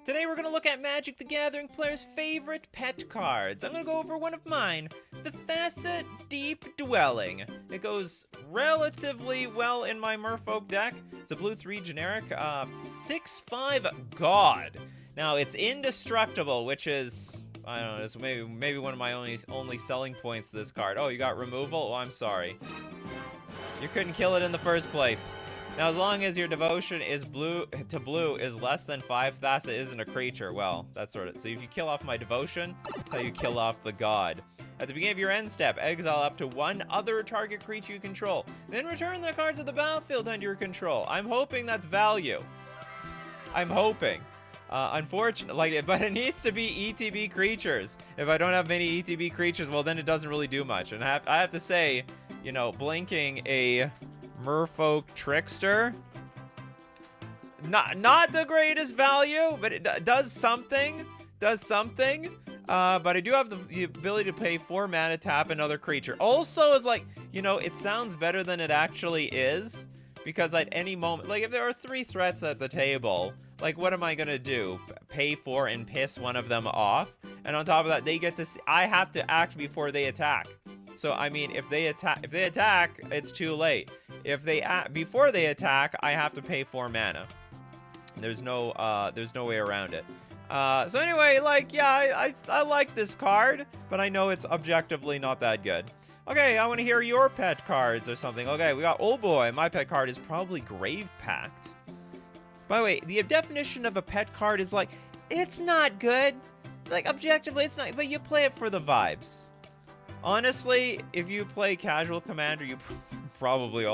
Today we're going to look at Magic the Gathering players' favorite pet cards. I'm going to go over one of mine, the Thassa Deep Dwelling. It goes relatively well in my Merfolk deck. It's a blue 3 generic, 6/5 God. Now it's indestructible, which is, I don't know, it's maybe one of my only selling points to this card. Oh, you got removal? Oh, I'm sorry. You couldn't kill it in the first place. Now, as long as your devotion is blue is less than 5, Thassa isn't a creature. Well, that's sort of. So if you kill off my devotion, that's how you kill off the god. At the beginning of your end step, exile up to one other target creature you control. Then return that card to the battlefield under your control. I'm hoping that's value. I'm hoping. Unfortunately, but it needs to be ETB creatures. If I don't have many ETB creatures, well, then it doesn't really do much. And I have to say, you know, blinking a Merfolk Trickster, not the greatest value, but it does something. But I do have the ability to pay 4 mana, tap another creature. Also, is like, you know, it sounds better than it actually is, because at any moment, like if there are 3 threats at the table, like what am I gonna do? Pay 4 and piss one of them off? And on top of that, they get to see, I have to act before they attack. So I mean, if they attack, it's too late. If they before they attack, I have to pay 4 mana. There's no way around it. So anyway, like, yeah, I like this card, but I know it's objectively not that good. Okay, I want to hear your pet cards or something. Okay, we got Old Boy. My pet card is probably Grave Pact. By the way, the definition of a pet card is like, it's not good. Like, objectively, it's not, but you play it for the vibes. Honestly, if you play Casual Commander, you probably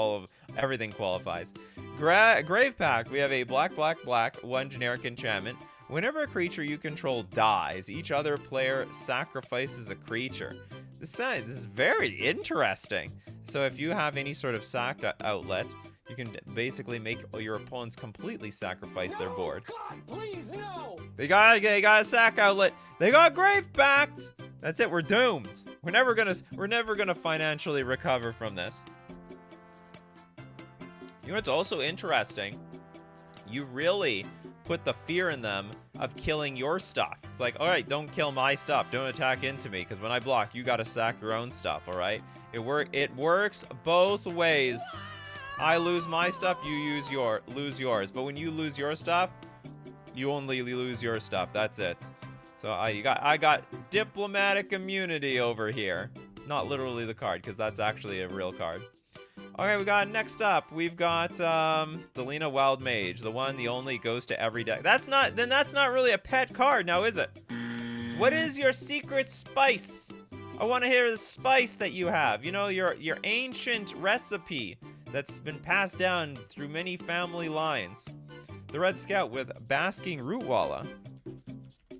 everything qualifies. Grave Pact, we have a black, 1 generic enchantment. Whenever a creature you control dies, each other player sacrifices a creature. This is very interesting. So if you have any sort of sack outlet, you can basically make your opponents completely sacrifice their board. God, please, no! They got a sack outlet. They got Grave Pact. That's it. We're doomed. We're never gonna financially recover from this. You know what's also interesting? You really put the fear in them of killing your stuff. It's like, all right, don't kill my stuff. Don't attack into me, because when I block, you gotta sack your own stuff. All right? It works both ways. I lose my stuff, you lose yours. But when you lose your stuff, you only lose your stuff. That's it. So I got diplomatic immunity over here. Not literally the card, because that's actually a real card. Okay, we got next up. We've got Delina Wild Mage, the one, the only, goes to every deck. That's not really a pet card now, is it? What is your secret spice? I want to hear the spice that you have. You know, your ancient recipe that's been passed down through many family lines. The Red Scout with Basking Rootwalla.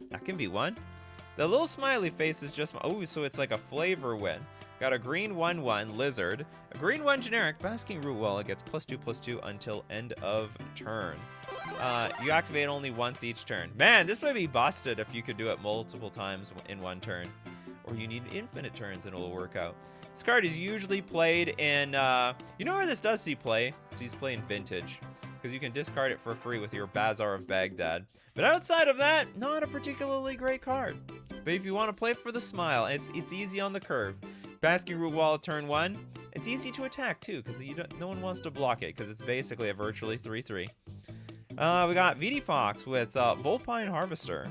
That can be one. The little smiley face is just, oh, so it's like a flavor win. Got a green 1/1 Lizard. A green 1 generic, Basking Rootwalla gets +2/+2 until end of turn. You activate only once each turn. Man, this would be busted if you could do it multiple times in one turn. Or you need infinite turns and it'll work out. This card is usually played in, you know where this does see play? It sees play in Vintage. Because you can discard it for free with your Bazaar of Baghdad. But outside of that, not a particularly great card. But if you want to play for the smile, it's easy on the curve. Basking Rootwalla turn 1. It's easy to attack too, because no one wants to block it, because it's basically a virtually 3/3. We got VD Fox with Vulpine Harvester.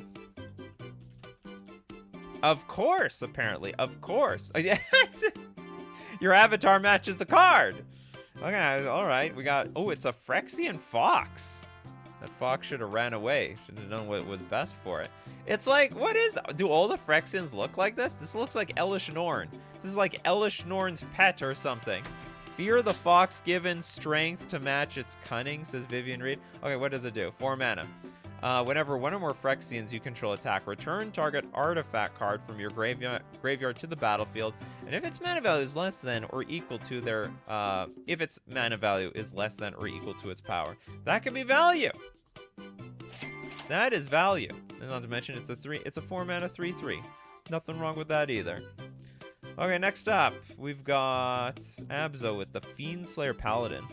Of course, apparently. Of course. Your avatar matches the card. Okay, alright. We got... Oh, it's a Phyrexian Fox. That fox should have ran away. Should have known what was best for it. It's like, what is... Do all the Phyrexians look like this? This looks like Elish Norn. This is like Elish Norn's pet or something. Fear the fox given strength to match its cunning, says Vivian Reed. Okay, what does it do? 4 mana. Whenever one or more Phyrexians you control attack, return target artifact card from your graveyard to the battlefield, and if its mana value is less than or equal to their, if its mana value is less than or equal to its power, that could be value. That is value. And not to mention, it's a 4 mana 3/3. Nothing wrong with that either. Okay, next up, we've got Abzo with the Fiendslayer Paladin.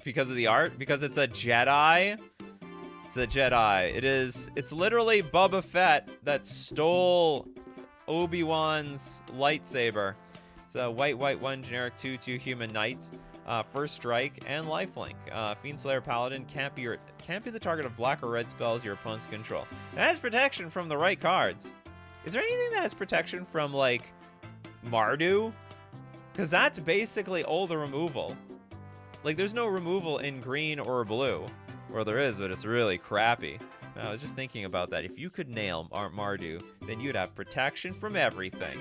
Because of the art? Because it's a Jedi? It's a Jedi. It's literally Boba Fett that stole Obi-Wan's lightsaber. It's a white 1 generic 2/2 human knight. First strike and lifelink. Fiendslayer Paladin can't be the target of black or red spells your opponents control. It has protection from the right cards. Is there anything that has protection from like Mardu? Because that's basically all the removal. Like there's no removal in green or blue. Or there is, but it's really crappy. I was just thinking about that. If you could nail Mardu, then you'd have protection from everything.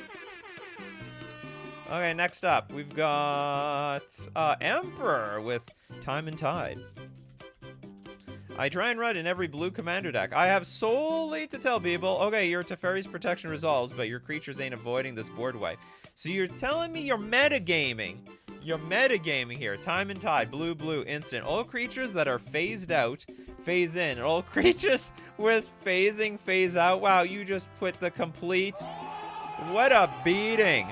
Okay, next up, we've got Emperor with Time and Tide. I try and run in every blue commander deck. I have solely to tell people, okay, your Teferi's protection resolves, but your creatures ain't avoiding this board wipe. So you're telling me you're metagaming. You're metagaming here. Time and Tide, blue, instant. All creatures that are phased out, phase in. And all creatures with phasing, phase out. Wow, you just put the complete... What a beating.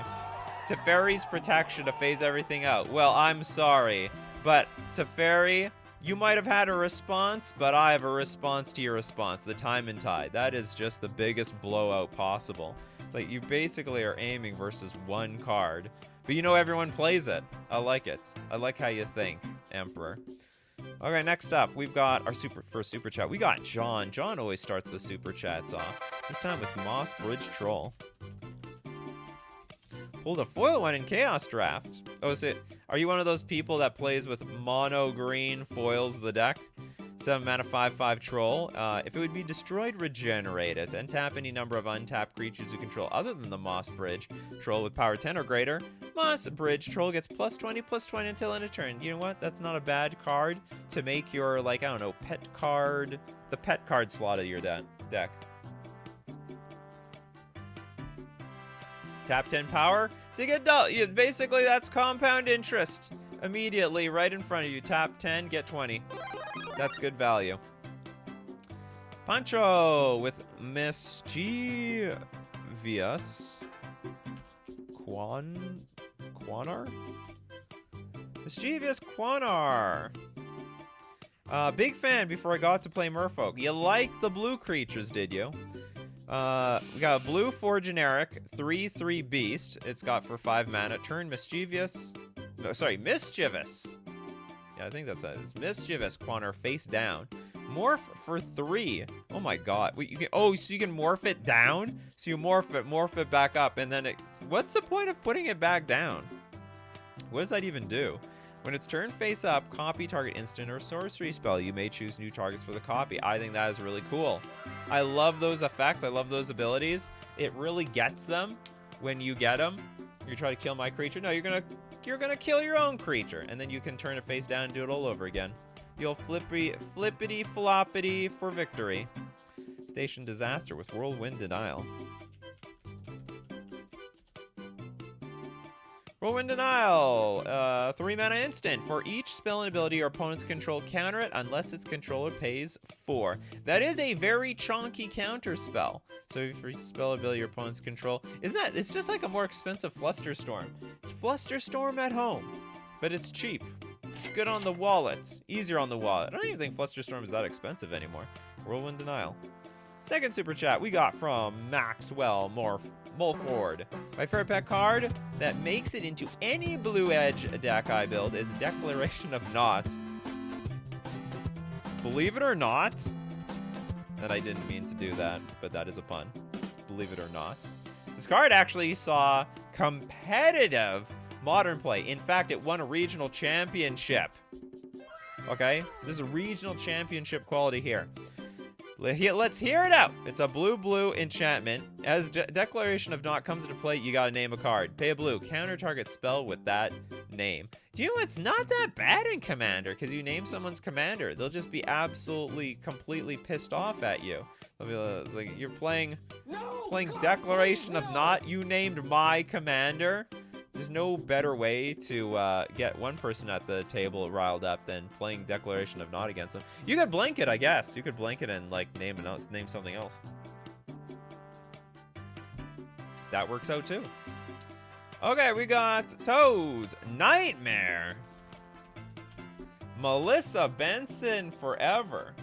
Teferi's protection to phase everything out. Well, I'm sorry, but Teferi, you might have had a response, but I have a response to your response. The Time and Tide. That is just the biggest blowout possible. It's like you basically are aiming versus one card, but you know everyone plays it. I like it. I like how you think, Emperor. Okay, next up, we've got our first super chat. We got John. John always starts the super chats off. This time with Moss Bridge Troll. Pulled a foil one in Chaos Draft. Oh, are you one of those people that plays with mono green foils the deck? 7 mana 5/5 troll. If it would be destroyed, regenerate it and tap any number of untapped creatures you control other than the Moss Bridge Troll with power 10 or greater. Moss Bridge Troll gets +20/+20 until end of turn. You know what? That's not a bad card to make your, like, I don't know, pet card, the pet card slot of your deck. Tap 10 power to get basically that's compound interest. Immediately right in front of you. Tap 10, get 20. That's good value. Pancho with Mischievous Quanar? Mischievous Quanar. Big fan before I got to play Merfolk. You like the blue creatures, did you? We got a blue 4 generic, 3/3 beast. It's got for 5 mana. Turn Mischievous. No, sorry, Mischievous. Yeah, I think that's it. It's Mischievous Quanar face down. Morph for 3. Oh my god. Wait, you can, oh, so you can morph it down? So you morph it back up, and then it. What's the point of putting it back down? What does that even do? When it's turned face up, copy target instant or sorcery spell. You may choose new targets for the copy. I think that is really cool. I love those effects. I love those abilities. It really gets them when you get them. You try to kill my creature. No, you're gonna kill your own creature, and then you can turn it face down and do it all over again. The old flippity floppity for victory. Station Disaster with Whirlwind Denial. Whirlwind Denial, 3 mana instant. For each spell and ability your opponents control, counter it unless its controller pays 4. That is a very chonky counter spell. So for each spell ability your opponents control, it's just like a more expensive Flusterstorm. It's Flusterstorm at home, but it's cheap. It's good on the wallet, easier on the wallet. I don't even think Flusterstorm is that expensive anymore. Whirlwind Denial. Second super chat we got from Maxwell Mulford. My favorite pet card that makes it into any blue edge deck I build is Declaration of Not. Believe it or not, and I didn't mean to do that, but that is a pun. Believe it or not. This card actually saw competitive Modern play. In fact, it won a regional championship. Okay? This is a regional championship quality here. Let's hear it out. It's a blue enchantment. As Declaration of Not comes into play, you gotta name a card. Pay a blue. Counter target spell with that name. Do you know it's not that bad in Commander? Because you name someone's commander, they'll just be absolutely, completely pissed off at you. They'll be like, you're playing Declaration of Not. You named my commander. There's no better way to get one person at the table riled up than playing Declaration of Not against them. You could blank it, I guess. You could blank it and like name something else. That works out too. Okay, we got Toad's Nightmare. Melissa Benson forever.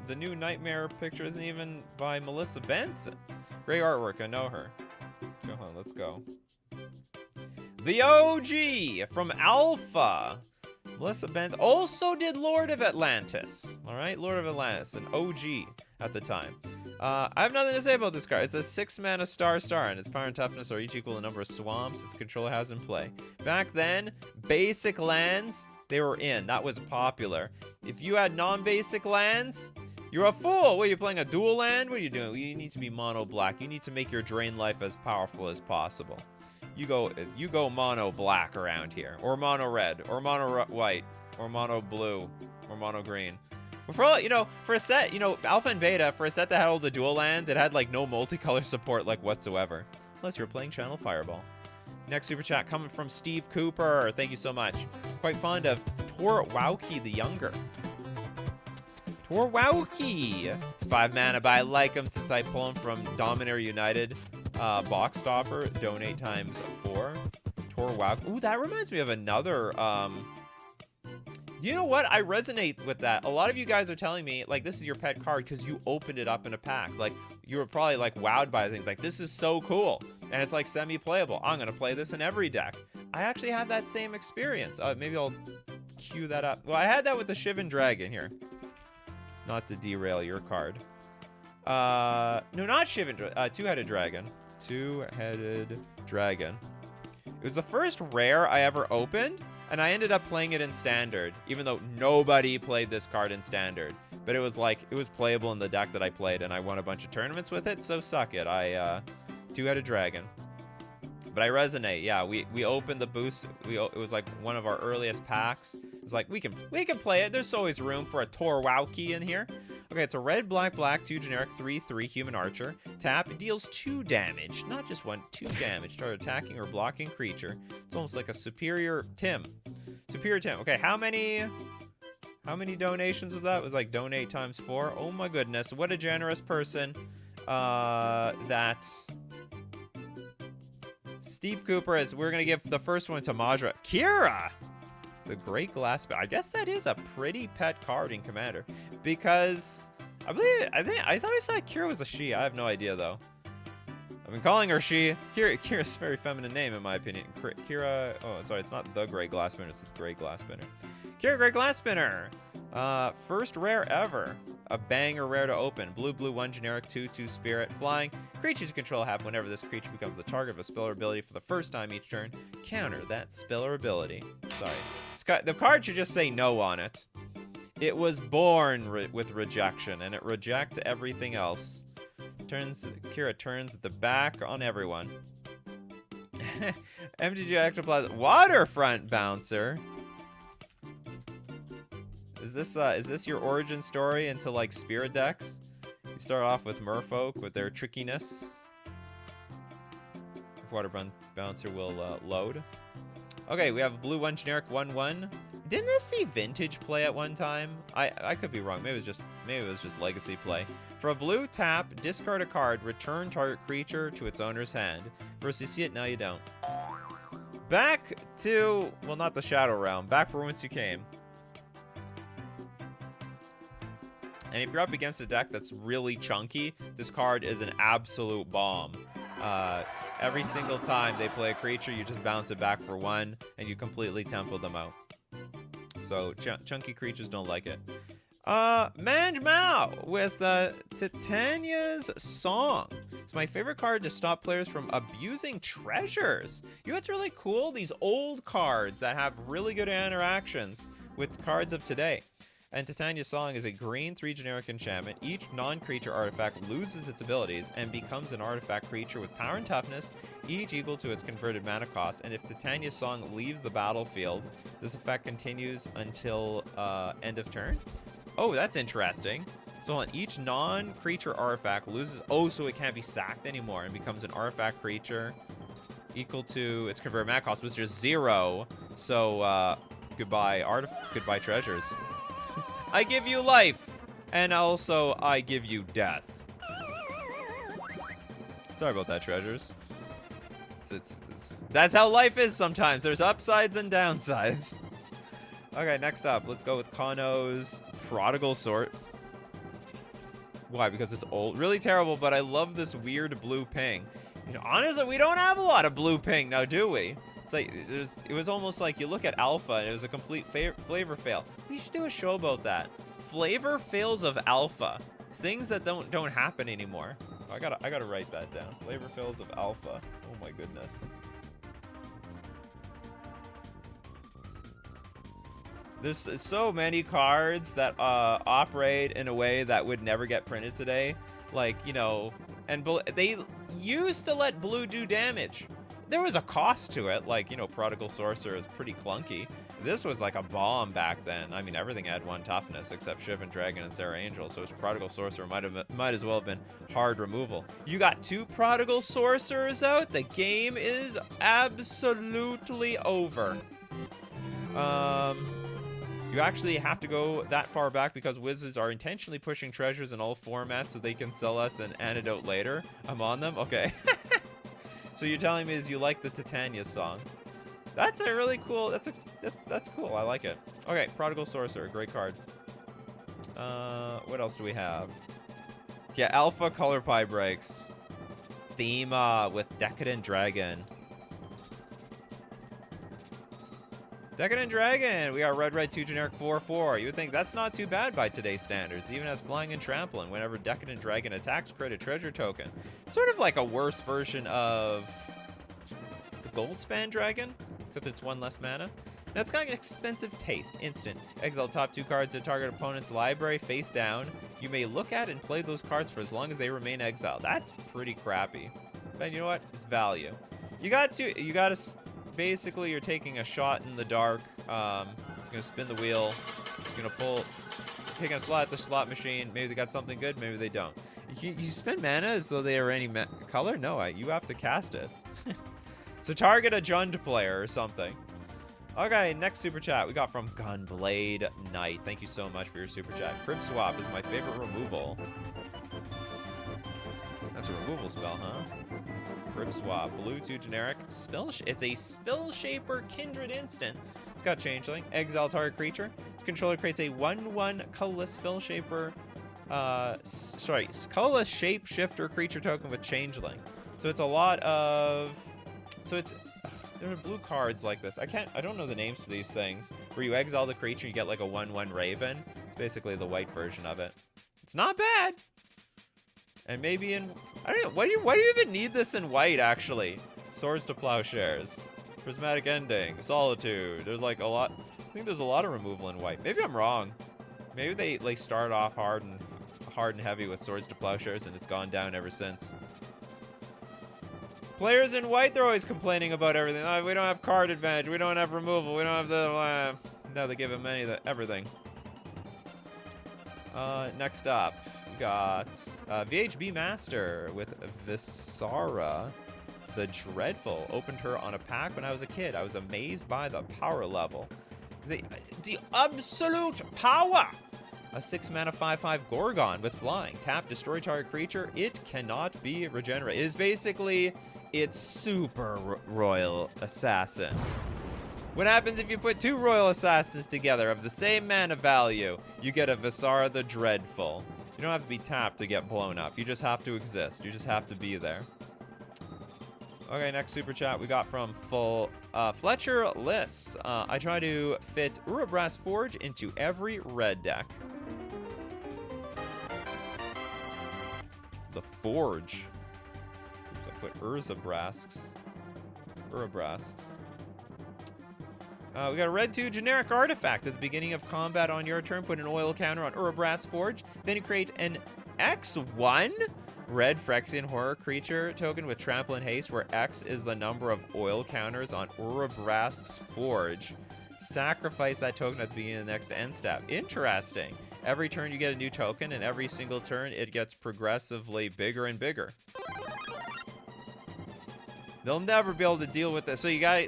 The new Nightmare picture isn't even by Melissa Benson. Great artwork, I know her. Go on, let's go. The OG from Alpha. Melissa Benson also did Lord of Atlantis. All right, Lord of Atlantis, an OG at the time. I have nothing to say about this card. It's a 6-mana star, and its power and toughness are each equal to the number of swamps its controller has in play. Back then, basic lands, they were in. That was popular. If you had non-basic lands, you're a fool. What, are you playing a dual land? What are you doing? You need to be mono black. You need to make your drain life as powerful as possible. You go mono black around here, or mono red, or mono white, or mono blue, or mono green. For, you know, for a set, you know, alpha and beta, for a set that had all the dual lands, it had like no multicolor support like whatsoever, unless you're playing Channel Fireball. Next super chat coming from Steve Cooper. Thank you so much. Quite fond of Torwauki the Younger. Torwauki. It's 5 mana, but I like him since I pull him from Dominator United. Box stopper, donate ×4. Torwauki. Ooh, that reminds me of another. You know what? I resonate with that. A lot of you guys are telling me, like, this is your pet card because you opened it up in a pack. Like, you were probably, like, wowed by things. Like, this is so cool. And it's, like, semi-playable. I'm going to play this in every deck. I actually had that same experience. Maybe I'll cue that up. Well, I had that with the Shivan Dragon here. Not to derail your card. No, not Shivan. Two-headed dragon. Two-headed dragon. It was the first rare I ever opened. And I ended up playing it in Standard, even though nobody played this card in Standard. But it was like, it was playable in the deck that I played, and I won a bunch of tournaments with it, so suck it. Two-headed dragon. But I resonate, yeah, we opened the boost, it was like one of our earliest packs. It's like, we can play it, there's always room for a Torwauki in here. Okay, it's a red, black, 2 generic, 3/3 human archer. Tap, it deals 2 damage. Not just 1, 2 damage. Start attacking or blocking creature. It's almost like a Superior Tim. Superior Tim. Okay, how many donations was that? It was like donate ×4. Oh my goodness, what a generous person. That Steve Cooper is. We're gonna give the first one to Majra. Kira! The Great Glass. I guess that is a pretty pet card in Commander, because I thought I said Kira was a she. I have no idea though. I've been calling her she. Kira's a very feminine name in my opinion. Kira. Oh, sorry, it's not the Great Glass Spinner. It's the Great Glass Spinner. Kira, Great Glass Spinner. First rare ever. A banger rare to open. Blue, 1 generic, 2/2 spirit. Flying. Creatures you control have whenever this creature becomes the target of a spell or ability for the first time each turn. Counter that spell or ability. Sorry. The card should just say no on it. It was born with rejection, and it rejects everything else. Kira turns the back on everyone. MTG Ectoplasm. Waterfront Bouncer. Is this your origin story into like spirit decks? You start off with Merfolk with their trickiness. If Waterfront Bouncer will load. Okay, we have a blue 1 generic 1/1. Didn't this see vintage play at one time? I could be wrong. Maybe it was just legacy play. For a blue, tap, discard a card, return target creature to its owner's hand. First you see it, now you don't. Back to, well, not the Shadow Realm. Back for whence you came. And if you're up against a deck that's really chunky, this card is an absolute bomb. Every single time they play a creature, you just bounce it back for 1, and you completely tempo them out. So chunky creatures don't like it. Manj Mao with Titania's Song. It's my favorite card to stop players from abusing treasures. You know what's really cool? These old cards that have really good interactions with cards of today. And Titania's Song is a green 3 generic enchantment. Each non-creature artifact loses its abilities and becomes an artifact creature with power and toughness, each equal to its converted mana cost. And if Titania's Song leaves the battlefield, this effect continues until end of turn. Oh, that's interesting. So on each non-creature artifact loses... Oh, so it can't be sacked anymore and becomes an artifact creature equal to its converted mana cost, which is 0. So goodbye treasures. I give you life, and also I give you death. Sorry about that, treasures. That's how life is sometimes. There's upsides and downsides. Okay, next up, let's go with Kano's Prodigal Sort. Why? Because it's old. Really terrible, but I love this weird blue ping. You know, honestly, we don't have a lot of blue ping now, do we? It's like, it was almost like you look at Alpha and it was a complete flavor fail. We should do a show about that. Flavor fails of Alpha. Things that don't happen anymore. Oh, I gotta write that down. Flavor fails of Alpha. Oh my goodness. There's so many cards that operate in a way that would never get printed today. Like, you know, and they used to let blue do damage. There was a cost to it. Like, you know, Prodigal Sorcerer is pretty clunky. This was like a bomb back then. I mean, everything had 1 toughness except Shiv and Dragon and Sarah Angel. So it was Prodigal Sorcerer might as well have been hard removal. You got 2 Prodigal Sorcerers out. The game is absolutely over. You actually have to go that far back because Wizards are intentionally pushing treasures in all formats so they can sell us an antidote later. I'm on them? Okay. So you're telling me is you like the Titania song? That's a really cool, that's cool. I like it. Okay, Prodigal Sorcerer, great card. What else do we have? Yeah, Alpha Color Pie breaks. Thema with Decadent Dragon. Decadent Dragon! We got red 2 generic 4/4. You would think that's not too bad by today's standards, even as flying and trampling. Whenever Decadent Dragon attacks, create a treasure token. Sort of like a worse version of the Goldspan Dragon, except it's 1 less mana. Now it's got an expensive taste. Instant. Exile top 2 cards to target opponent's library face down. You may look at and play those cards for as long as they remain exiled. That's pretty crappy. But you know what? It's value. You gotta basically, you're taking a shot in the dark. You're gonna spin the wheel. You're gonna taking a slot at the slot machine. Maybe they got something good, maybe they don't. You spend mana as though they are any color? No, you have to cast it. So target a Jund player or something. Okay, next super chat we got from Gunblade Knight. Thank you so much for your super chat. Crib Swap is my favorite removal. That's a removal spell, huh? Crib Swap. Blue 2 generic. It's a Spell Shaper Kindred instant. It's got Changeling. Exile target creature. Its controller creates a 1/1 colorless Spell Shaper. Colorless Shapeshifter creature token with Changeling. So it's a lot of. There are blue cards like this. I don't know the names to these things. Where you exile the creature, you get like a 1/1 Raven. It's basically the white version of it. It's not bad. And maybe in, I don't know, why do you even need this in white, actually? Swords to Plowshares. Prismatic Ending. Solitude. There's like a lot, I think there's a lot of removal in white. Maybe I'm wrong. Maybe they like start off hard and heavy with Swords to Plowshares and it's gone down ever since. Players in white, they're always complaining about everything. Oh, we don't have card advantage. We don't have removal. We don't have the, now they give them everything. Next up. Got VHB Master with Visara the Dreadful. Opened her on a pack when I was a kid. I was amazed by the power level. The absolute power! A 6 mana 5/5 Gorgon with flying. Tap, destroy target creature. It cannot be regenerated. It is basically its super Royal Assassin. What happens if you put 2 Royal Assassins together of the same mana value? You get a Visara the Dreadful. You don't have to be tapped to get blown up. You just have to exist. You just have to be there. Okay, next super chat we got from Fletcher Liss. I try to fit Urabrass Forge into every red deck. The Forge. Oops, I put Urabrasks. We got a red 2 generic artifact. At the beginning of combat on your turn, put an oil counter on Urabrass Forge. Then you create an X1 red Phyrexian horror creature token with trample and haste, where X is the number of oil counters on Urabrask's Forge. Sacrifice that token at the beginning of the next end step. Interesting. Every turn you get a new token, and every single turn it gets progressively bigger and bigger. They'll never be able to deal with this. So you got,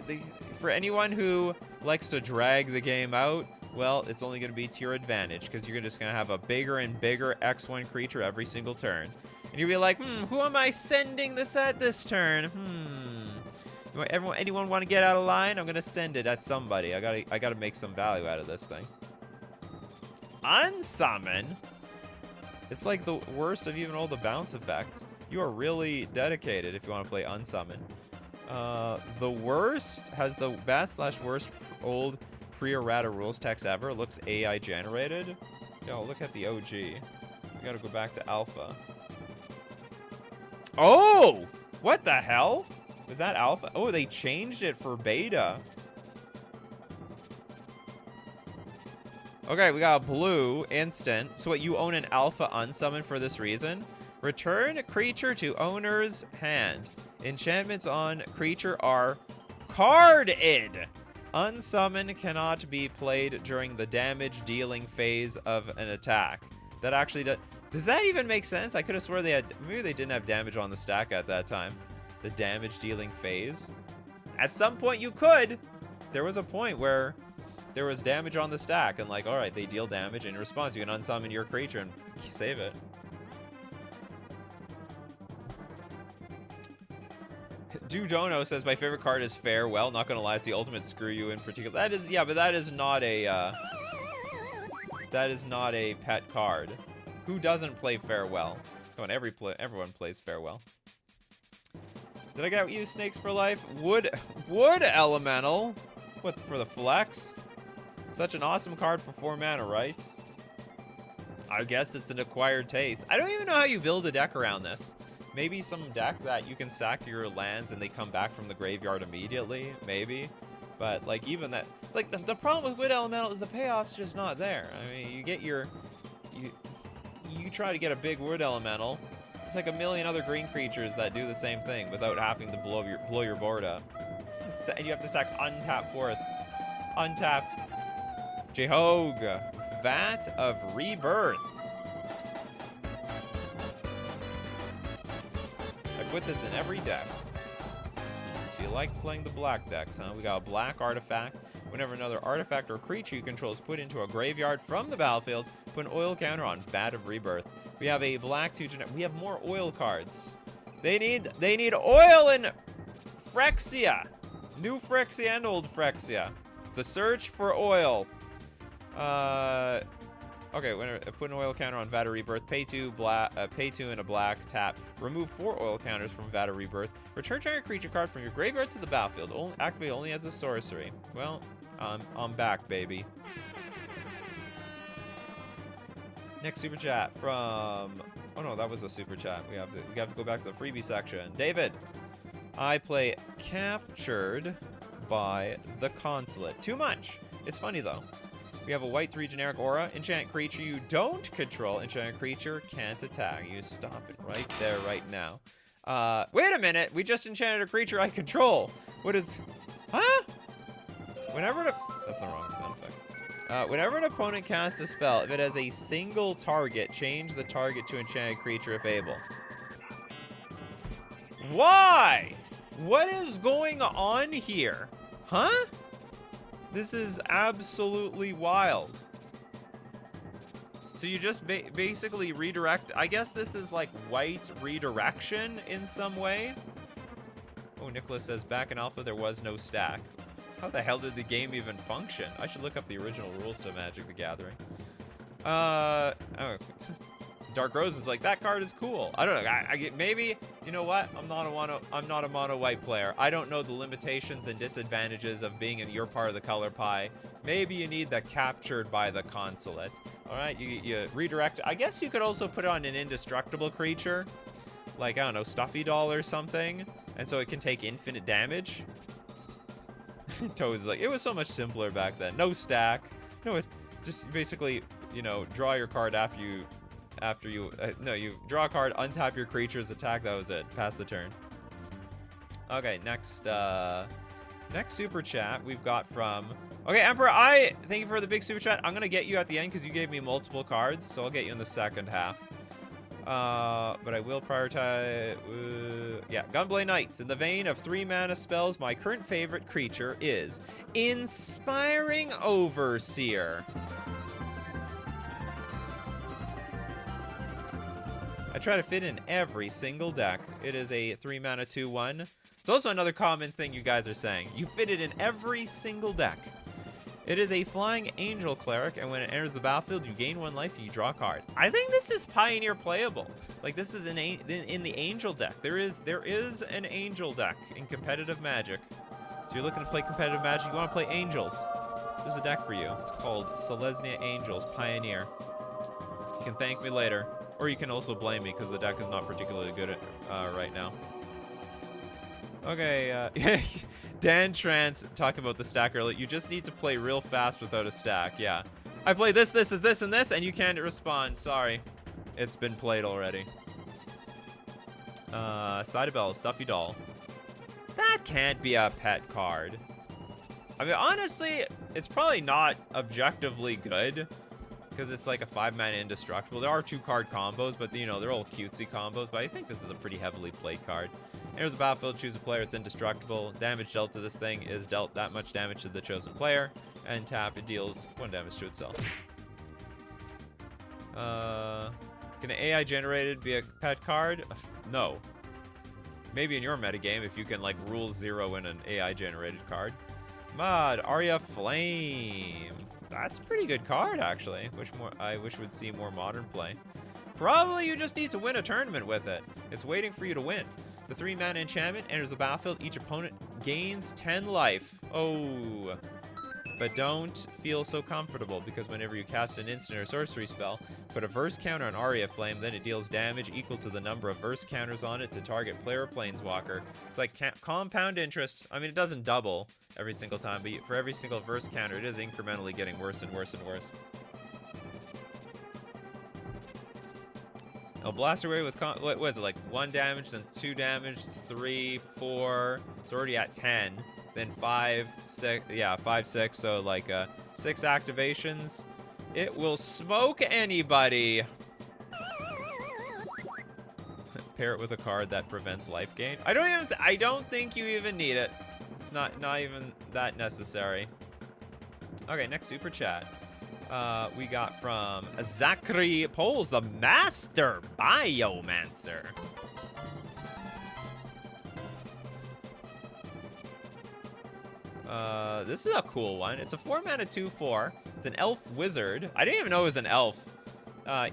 for anyone who likes to drag the game out, well, it's only going to be to your advantage, because you're just going to have a bigger and bigger X1 creature every single turn. And you'll be like, who am I sending this at this turn? You Anyone want to get out of line? I'm gonna send it at somebody. I gotta make some value out of this thing. Unsummon. It's like the worst of even all the bounce effects. You are really dedicated if you want to play Unsummon. The worst has the best/worst old pre-errata rules text ever. Looks AI generated. Yo, look at the OG. We gotta go back to alpha. Oh! What the hell? Was that alpha? Oh, they changed it for beta. Okay, we got a blue instant. So what, you own an alpha unsummon for this reason? Return a creature to owner's hand. Enchantments on creature are carded. Unsummon cannot be played during the damage dealing phase of an attack. That actually does that even make sense? I could have swore they had, maybe they didn't have damage on the stack at that time. The damage dealing phase. At some point you could. There was a point where there was damage on the stack and like, all right, they deal damage. In response, you can unsummon your creature and save it. Dudono says, my favorite card is Farewell. Not gonna lie, it's the ultimate screw you in particular. That is, yeah, but that is not a pet card. Who doesn't play Farewell? Come on, everyone plays Farewell. Did I get you Snakes for Life? Wood Elemental. What, for the flex? Such an awesome card for 4 mana, right? I guess it's an acquired taste. I don't even know how you build a deck around this. Maybe some deck that you can sack your lands and they come back from the graveyard immediately, maybe. But like even that, like the problem with Wood Elemental is the payoff's just not there. I mean, you get your, you try to get a big Wood Elemental. It's like a million other green creatures that do the same thing without having to blow your board up. And you have to sack untapped forests. Untapped. Jehog. Vat of Rebirth. I put this in every deck. So you like playing the black decks, huh? We got a black artifact. Whenever another artifact or creature you control is put into a graveyard from the battlefield, put an oil counter on Vat of Rebirth. We have a black 2 generic. We have more oil cards. They need oil in Phyrexia. New Phyrexia and old Phyrexia. The search for oil. Okay, put an oil counter on Vat of Rebirth. Pay 2 and a black tap. Remove 4 oil counters from Vat of Rebirth. Return target creature card from your graveyard to the battlefield. Activate only as a sorcery. Well, I'm back, baby. Next super chat from, oh no, that was a super chat. We have to go back to the freebie section. David, I play Captured by the Consulate. Too much. It's funny though. We have a white 3 generic aura. Enchant creature you don't control. Enchanted creature can't attack. You stop it right there, right now. Wait a minute. We just enchanted a creature I control. What is, huh? That's the wrong sound effect. Whenever an opponent casts a spell, if it has a single target, change the target to enchanted creature if able. Why? What is going on here? Huh? This is absolutely wild. So you just basically redirect. I guess this is like white redirection in some way. Oh, Nicholas says back in alpha there was no stack. How the hell did the game even function? I should look up the original rules to Magic the Gathering. Oh, Dark Rose is like, that card is cool. I don't know. Maybe, you know what? I'm not a mono white player. I don't know the limitations and disadvantages of being in your part of the color pie. Maybe you need the Captured by the Consulate. All right, you redirect. I guess you could also put on an indestructible creature, like, I don't know, Stuffy Doll or something, and so it can take infinite damage. Toad's like, it was so much simpler back then. No stack. No, just basically, you know, draw your card after you you draw a card, untap your creature's attack. That was it. Pass the turn. Okay, next super chat we've got from, okay, Emperor, thank you for the big super chat. I'm gonna get you at the end because you gave me multiple cards, so I'll get you in the second half. But I will prioritize, yeah, Gunblade Knights. In the vein of 3 mana spells, my current favorite creature is Inspiring Overseer. I try to fit in every single deck. It is a 3 mana 2/1. It's It's also another common thing you guys are saying. You fit it in every single deck. It is a Flying Angel Cleric, and when it enters the battlefield, you gain 1 life and you draw a card. I think this is Pioneer playable. Like, this is in the Angel deck. There is an Angel deck in competitive Magic. So you're looking to play competitive Magic, you want to play Angels. There's a deck for you. It's called Selesnya Angels Pioneer. You can thank me later. Or you can also blame me, because the deck is not particularly good right now. Okay, Dan Trance talking about the stack earlier. You just need to play real fast without a stack. Yeah. I play this, and you can't respond. Sorry. It's been played already. Sidebell, Stuffy Doll. That can't be a pet card. I mean, honestly, it's probably not objectively good, because it's like a 5-mana indestructible. There are 2-card combos, but you know, they're all cutesy combos, but I think this is a pretty heavily played card. Enters the battlefield, choose a player, it's indestructible. Damage dealt to this thing is dealt that much damage to the chosen player, and tap, it deals 1 damage to itself. Can an AI generated be a pet card? No. Maybe in your metagame if you can like rule 0 in an AI generated card. Mod, Arya Flame. That's a pretty good card, actually. I wish would see more modern play. Probably you just need to win a tournament with it. It's waiting for you to win. The 3-mana enchantment enters the battlefield. Each opponent gains 10 life. Oh. But don't feel so comfortable, because whenever you cast an instant or sorcery spell, put a verse counter on Arya Flame, then it deals damage equal to the number of verse counters on it to target player or planeswalker. It's like compound interest. I mean, it doesn't double every single time, but for every single verse counter, it is incrementally getting worse and worse and worse. I'll blast away with, what was it, like 1 damage, then 2 damage, 3, 4, it's already at 10. Then 5, 6, yeah, 5, 6, so like 6 activations. It will smoke anybody. Pair it with a card that prevents life gain. I don't think you even need it. It's not even that necessary. Okay, next super chat. We got from Zachary Poles, the Master Biomancer. This is a cool one. It's a 4-mana 2/4. It's an elf wizard. I didn't even know it was an elf.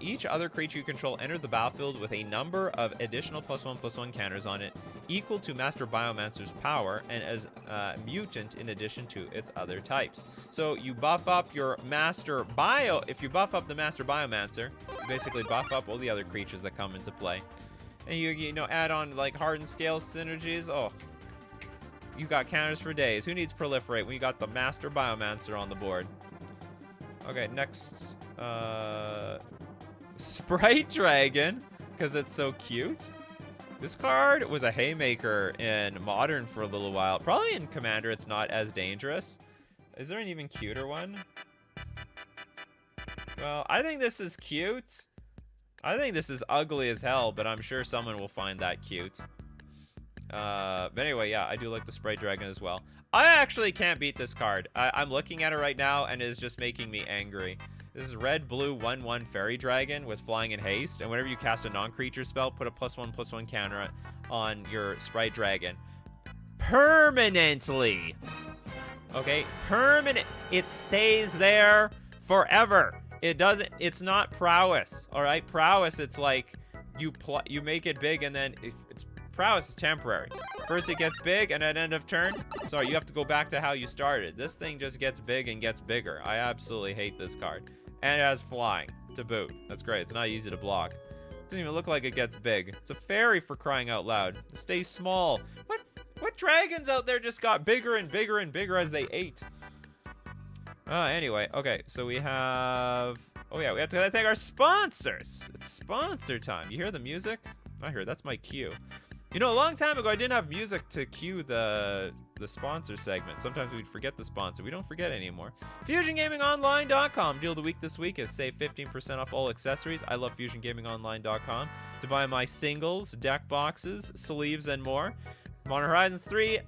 Each other creature you control enters the battlefield with a number of additional +1/+1 counters on it, equal to Master Biomancer's power, and as a mutant in addition to its other types. So you buff up your Master Bio. If you buff up the Master Biomancer, you basically buff up all the other creatures that come into play. And you know, add on like Hardened Scale synergies. Oh. You got counters for days. Who needs Proliferate when you got the Master Biomancer on the board? Okay, next. Sprite Dragon, because it's so cute. This card was a haymaker in Modern for a little while. Probably in Commander it's not as dangerous. Is there an even cuter one? Well, I think this is cute. I think this is ugly as hell, but I'm sure someone will find that cute. But anyway, yeah, I do like the Sprite Dragon as well. I actually can't beat this card. I'm looking at it right now, and it is just making me angry. This is red, blue, 1/1 Fairy Dragon with Flying and Haste, and whenever you cast a non-creature spell, put a +1/+1 counter on your Sprite Dragon. Permanently! Okay, permanent. It stays there forever. It doesn't, it's not prowess, all right? Prowess, it's like, you make it big, and then it's prowess is temporary. First it gets big, and at end of turn, sorry, you have to go back to how you started. This thing just gets big and gets bigger. I absolutely hate this card. And it has flying to boot. That's great. It's not easy to block. It doesn't even look like it gets big. It's a fairy, for crying out loud. It stays small. What dragons out there just got bigger and bigger and bigger as they ate? Anyway, okay, so we have... Oh yeah, we have to thank our sponsors. It's sponsor time. You hear the music? I hear, that's my cue. You know, a long time ago, I didn't have music to cue the sponsor segment. Sometimes we'd forget the sponsor. We don't forget anymore. FusionGamingOnline.com. Deal of the week this week is save 15% off all accessories. I love FusionGamingOnline.com to buy my singles, deck boxes, sleeves, and more. Modern Horizons 3,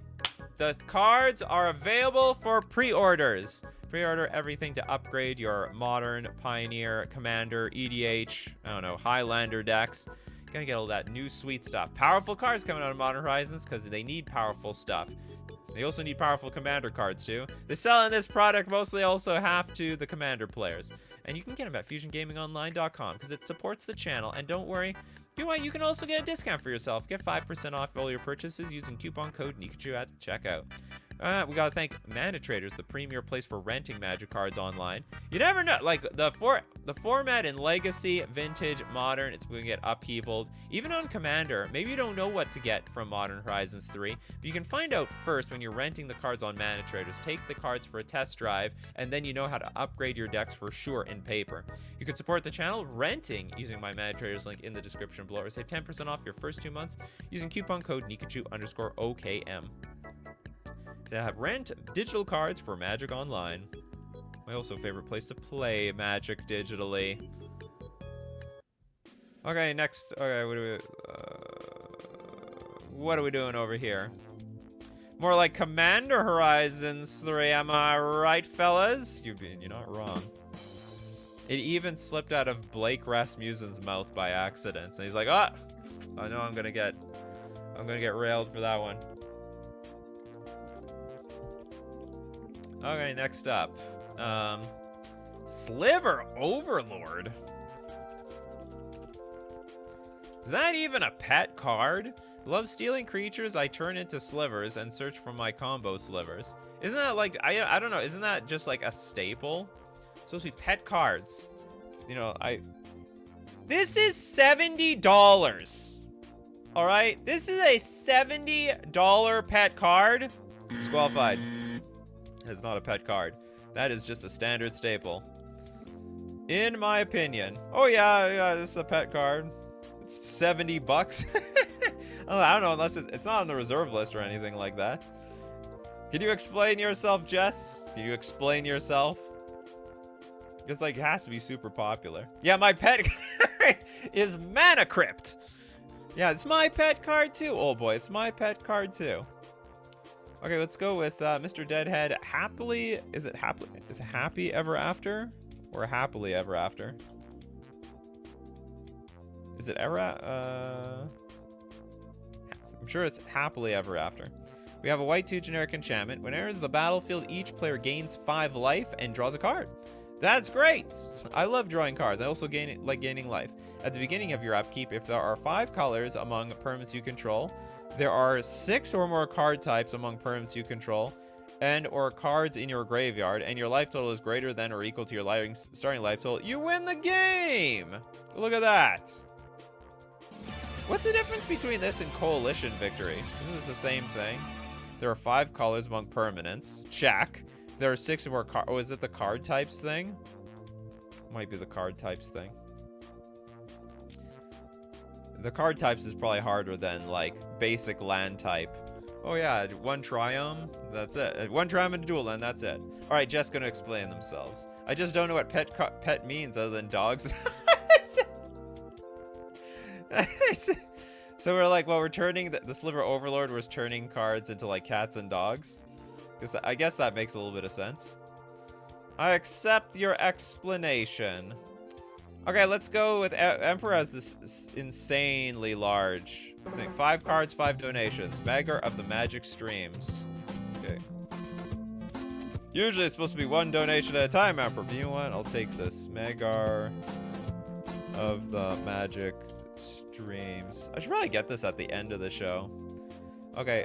the cards are available for pre-orders. Pre-order everything to upgrade your Modern, Pioneer, Commander, EDH, I don't know, Highlander decks. Gonna get all that new sweet stuff. Powerful cards coming out of Modern Horizons because they need powerful stuff. They also need powerful commander cards too. They're selling this product mostly also half to the commander players. And you can get them at FusionGamingOnline.com because it supports the channel. And don't worry, you can also get a discount for yourself. Get 5% off all your purchases using coupon code Nikachu at checkout. We gotta thank Mana Traders, the premier place for renting Magic cards online. You never know, like the format in Legacy, Vintage, Modern, it's gonna get upheavaled. Even on Commander, maybe you don't know what to get from Modern Horizons 3, but you can find out first when you're renting the cards on Mana Traders. Take the cards for a test drive, and then you know how to upgrade your decks for sure in paper. You can support the channel renting using my Mana Traders link in the description below, or save 10% off your first 2 months using coupon code Nikachu_OKM. To have rent digital cards for Magic Online. My also favorite place to play Magic digitally. Okay, next. Okay, what are we doing over here? More like Commander Horizons 3, am I right, fellas? You're not wrong. It even slipped out of Blake Rasmussen's mouth by accident. And he's like, oh, I know I'm gonna get railed for that one. Okay, next up. Sliver Overlord. Is that even a pet card? Love stealing creatures, I turn into slivers and search for my combo slivers. Isn't that like, I don't know, isn't that just like a staple? It's supposed to be pet cards. You know, this is $70. All right, this is a $70 pet card. Disqualified. Is not a pet card. That is just a standard staple. In my opinion. Oh yeah, this is a pet card. It's $70. I don't know, unless it's not on the reserve list or anything like that. Can you explain yourself, Jess? Can you explain yourself? It's like, it has to be super popular. Yeah, my pet card is Mana Crypt. Yeah, it's my pet card too. Oh boy, it's my pet card too. Okay, let's go with Mr. Deadhead. Happily, is it Happy Ever After? Or Happily Ever After? Is it ever? I'm sure it's Happily Ever After. We have a white 2 generic enchantment. When it enters the battlefield, each player gains 5 life and draws a card. That's great! I love drawing cards. I also like gaining life. At the beginning of your upkeep, if there are 5 colors among permanents you control, there are 6 or more card types among permanents you control, and/or cards in your graveyard, and your life total is greater than or equal to your starting life total, you win the game! Look at that! What's the difference between this and Coalition Victory? Isn't this the same thing? There are 5 colors among permanents. Check. There are 6 or more cards. Oh, is it the card types thing? Might be the card types thing. The card types is probably harder than, like, basic land type. Oh, yeah, 1 Triumph. That's it. 1 Triumph and a dual land. That's it. All right, Jess gonna explain themselves. I just don't know what pet means other than dogs. So we're like, well, we're turning the Sliver Overlord was turning cards into like cats and dogs. Because I guess that makes a little bit of sense. I accept your explanation. Okay, let's go with Emperor has this insanely large thing. 5 cards, 5 donations. Magar of the Magic Streams. Okay. Usually it's supposed to be 1 donation at a time, Emperor. But you know what? I'll take this. Magar of the Magic Streams. I should probably get this at the end of the show. Okay,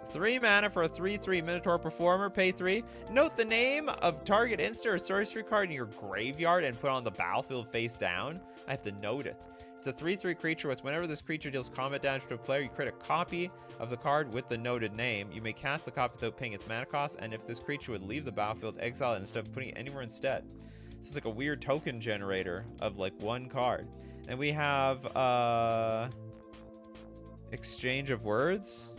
3 mana for a 3/3 Minotaur Performer. Pay 3. Note the name of target instant or sorcery card in your graveyard and put on the battlefield face down. I have to note it. It's a 3/3 creature with whenever this creature deals combat damage to a player, you create a copy of the card with the noted name. You may cast the copy without paying its mana cost, and if this creature would leave the battlefield, exile it instead of putting it anywhere instead. This is like a weird token generator of like 1 card. And we have Exchange of Words.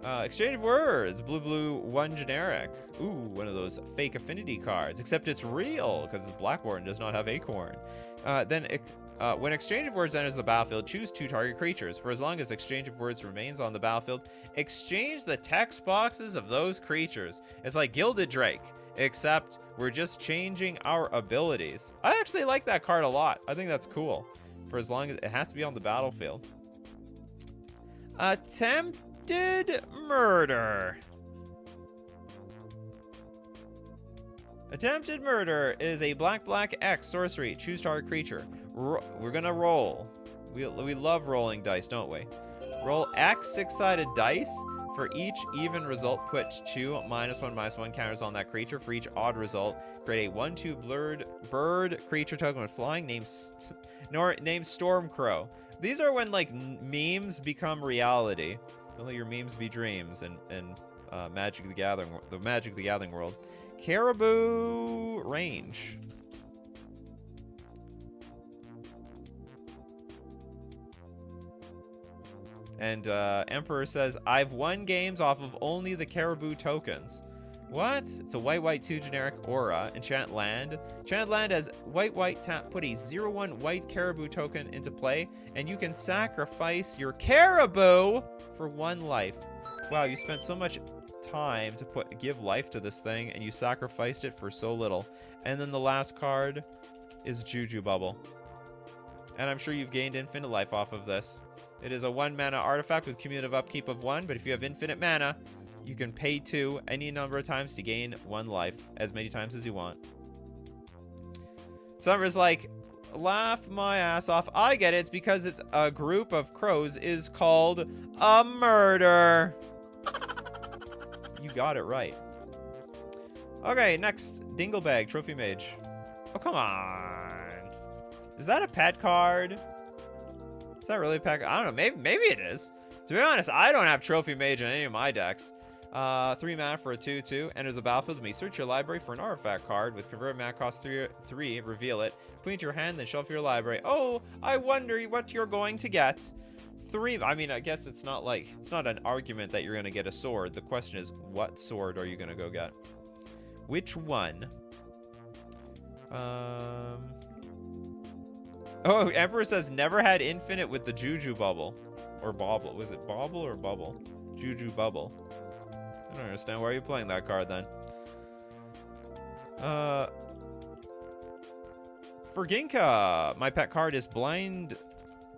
Exchange of Words. Blue, 1 generic. Ooh, one of those fake affinity cards. Except it's real, because Blackborn does not have Acorn. When Exchange of Words enters the battlefield, choose 2 target creatures. For as long as Exchange of Words remains on the battlefield, exchange the text boxes of those creatures. It's like Gilded Drake. except we're just changing our abilities. I actually like that card a lot. I think that's cool. For as long as it has to be on the battlefield. Attempted murder. Attempted murder is a black X sorcery. Choose target creature. We're gonna roll. We love rolling dice, don't we? Roll X 6-sided dice. For each even result, put 2 -1/-1 counters on that creature. For each odd result, create a 1/2 bird creature token with flying named Stormcrow. These are when like memes become reality. Don't let your memes be dreams. And Magic the Gathering world. Caribou range. And Emperor says, I've won games off of only the Caribou tokens. What? It's a white 2 generic aura. Enchant land. Enchanted land as white tap. Put a 0/1 white Caribou token into play, and you can sacrifice your Caribou for 1 life. Wow, you spent so much time to give life to this thing, and you sacrificed it for so little. And then the last card is Juju Bubble. And I'm sure you've gained infinite life off of this. It is a 1-mana artifact with cumulative upkeep of 1, but if you have infinite mana, you can pay 2 any number of times to gain 1 life, as many times as you want. Summer's like, laugh my ass off. I get it. It's because it's a group of crows is called a murder. You got it right. Okay, next. Dinglebag, Trophy Mage. Oh, come on. Is that a pet card? Is that really a pack? I don't know. Maybe it is. To be honest, I don't have Trophy Mage in any of my decks. 3 mana for a 2/2. Enters the battlefield. When you search your library for an artifact card with converted mana cost 3, reveal it. Put it into your hand, then shuffle your library. Oh, I wonder what you're going to get. 3. I mean, I guess it's not an argument that you're going to get a sword. The question is, what sword are you going to go get? Which one? Oh, Emperor says never had infinite with the Juju Bubble. Or Bobble. Was it Bobble or Bubble? Juju Bubble. I don't understand. Why are you playing that card then? For Ginka, my pet card is Blind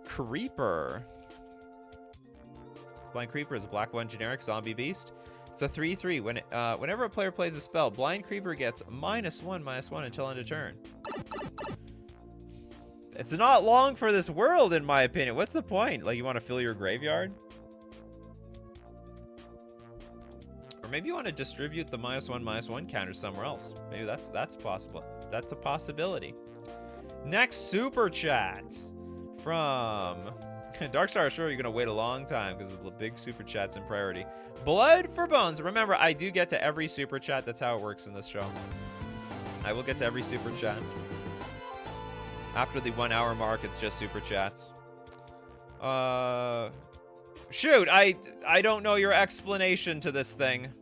Creeper. Blind Creeper is a black 1 generic zombie beast. It's a 3/3. Whenever a player plays a spell, Blind Creeper gets -1/-1 until end of turn. It's not long for this world, in my opinion. What's the point? Like, you want to fill your graveyard? Or maybe you want to distribute the -1/-1 counter somewhere else. Maybe that's possible. That's a possibility. Next super chat from Darkstar. Sure, you're gonna wait a long time because the big super chats in priority. Blood for Bones. Remember, I do get to every super chat. That's how it works in this show. I will get to every super chat. After the 1 hour mark, it's just super chats. Shoot, I don't know your explanation to this thing.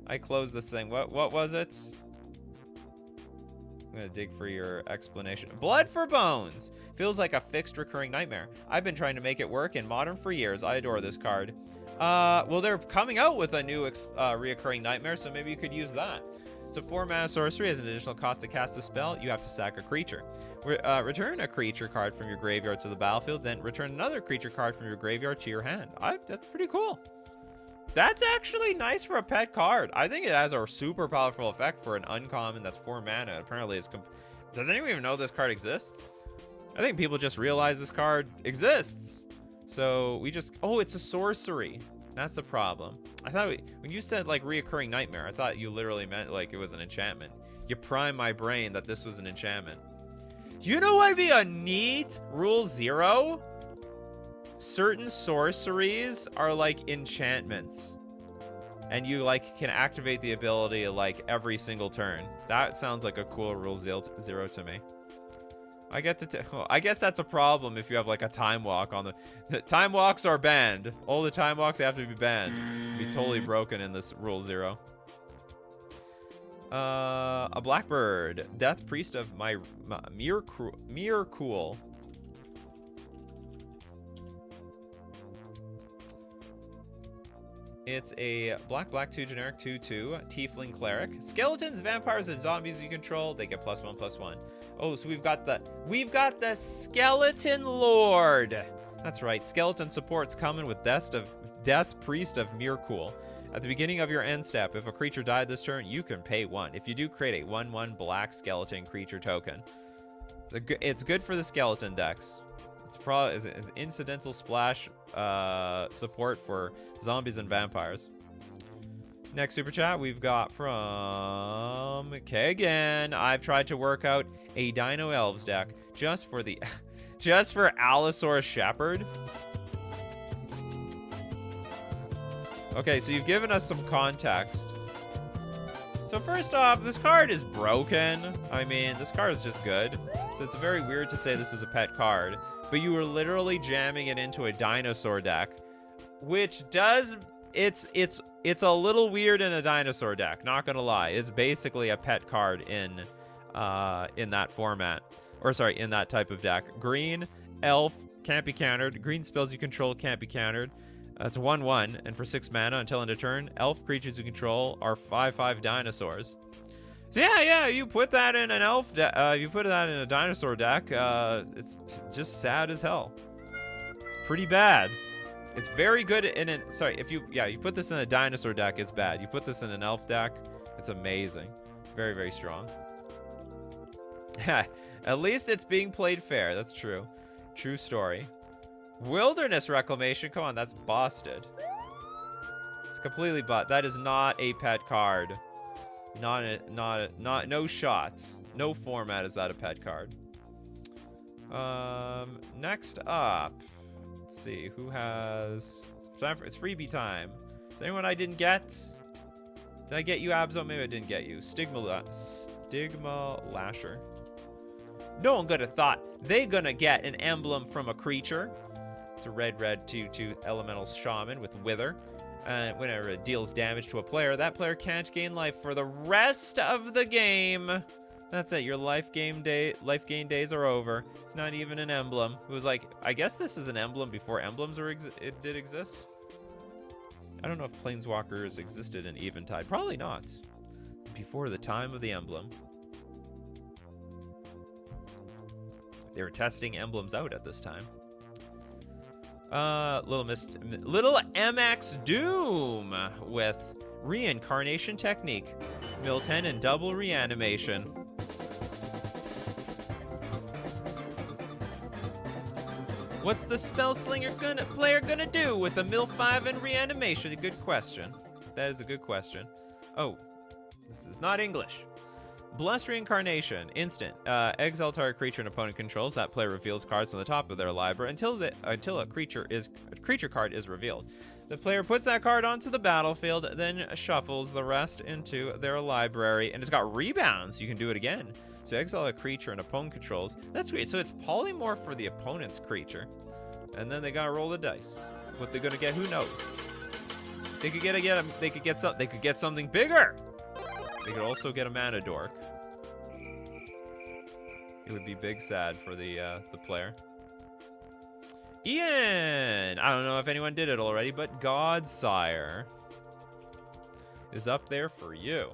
I closed this thing. What was it? I'm gonna dig for your explanation. Blood for Bones. Feels like a fixed recurring nightmare. I've been trying to make it work in Modern for years. I adore this card. Well, they're coming out with a new reoccurring nightmare, so maybe you could use that. It's a 4-mana sorcery. As an additional cost to cast a spell, you have to sack a creature. Return a creature card from your graveyard to the battlefield, then return another creature card from your graveyard to your hand. That's pretty cool. That's actually nice for a pet card. I think it has a super powerful effect for an uncommon that's 4 mana. Apparently, does anyone even know this card exists? I think people just realize this card exists. So it's a sorcery. That's the problem. I thought when you said like reoccurring nightmare, I thought you literally meant like it was an enchantment. You primed my brain that this was an enchantment. You know what'd be a neat rule 0? Certain sorceries are like enchantments. And you like can activate the ability like every single turn. That sounds like a cool rule 0 to me. I guess that's a problem if you have like a time walk on the time walks are banned. All the time walks have to be banned. Be totally broken in this rule 0. A blackbird, death priest of my Mircool. It's a black 2 generic 2/2 tiefling cleric. Skeletons, vampires, and zombies you control, they get +1/+1. Oh, so we've got the skeleton lord. That's right. Skeleton supports coming with Death Priest of Mirkul. At the beginning of your end step, if a creature died this turn, you can pay 1. If you do, create a 1/1 black skeleton creature token. It's good for the skeleton decks. It's probably is incidental splash support for zombies and vampires. Next super chat we've got from Kagan. I've tried to work out a Dino Elves deck just for Allosaurus Shepherd. Okay, so you've given us some context. So first off, this card is broken. I mean, this card is just good. So it's very weird to say this is a pet card. But you were literally jamming it into a dinosaur deck, which does... It's a little weird in a dinosaur deck, not gonna lie. It's basically a pet card in that format. Or sorry, in that type of deck. Green, elf, can't be countered. Green spells you control can't be countered. That's 1/1, and for 6 mana until end of turn, elf creatures you control are 5/5 dinosaurs. So yeah, you put that in an elf you put that in a dinosaur deck, it's just sad as hell. It's pretty bad. It's very good in an, sorry, you put this in a dinosaur deck, it's bad. You put this in an elf deck, it's amazing. Very, very strong. At least it's being played fair, that's true. True story. Wilderness Reclamation, come on, that's busted. It's completely that is not a pet card. No shot. No format is that a pet card. Next up, let's see who has. It's freebie time. Is there anyone I didn't get? Did I get you, Abzo? Maybe I didn't get you. Stigma Lasher. No one could have thought they gonna get an emblem from a creature. It's a red 2/2 elemental shaman with wither. Whenever it deals damage to a player, that player can't gain life for the rest of the game. That's it. Your life gain days are over. It's not even an emblem. It was like, I guess this is an emblem before emblems did exist. I don't know if planeswalkers existed in Eventide. Probably not. Before the time of the emblem. They were testing emblems out at this time. Little MX Doom with Reincarnation Technique. Mill 10 and double reanimation. What's the spell slinger player gonna do with a Mill 5 and reanimation? A good question. That is a good question. Oh, this is not English. Blessed Reincarnation, instant. Exile target creature an opponent controls. That player reveals cards on the top of their library until a creature card is revealed. The player puts that card onto the battlefield, then shuffles the rest into their library, and it's got rebounds. You can do it again. So exile a creature an opponent controls. That's great. So it's polymorph for the opponent's creature, and then they gotta roll the dice. What they're gonna get, who knows? They could get something bigger. They could also get a mana dork. It would be big sad for the player. Ian! I don't know if anyone did it already, but Godsire is up there for you.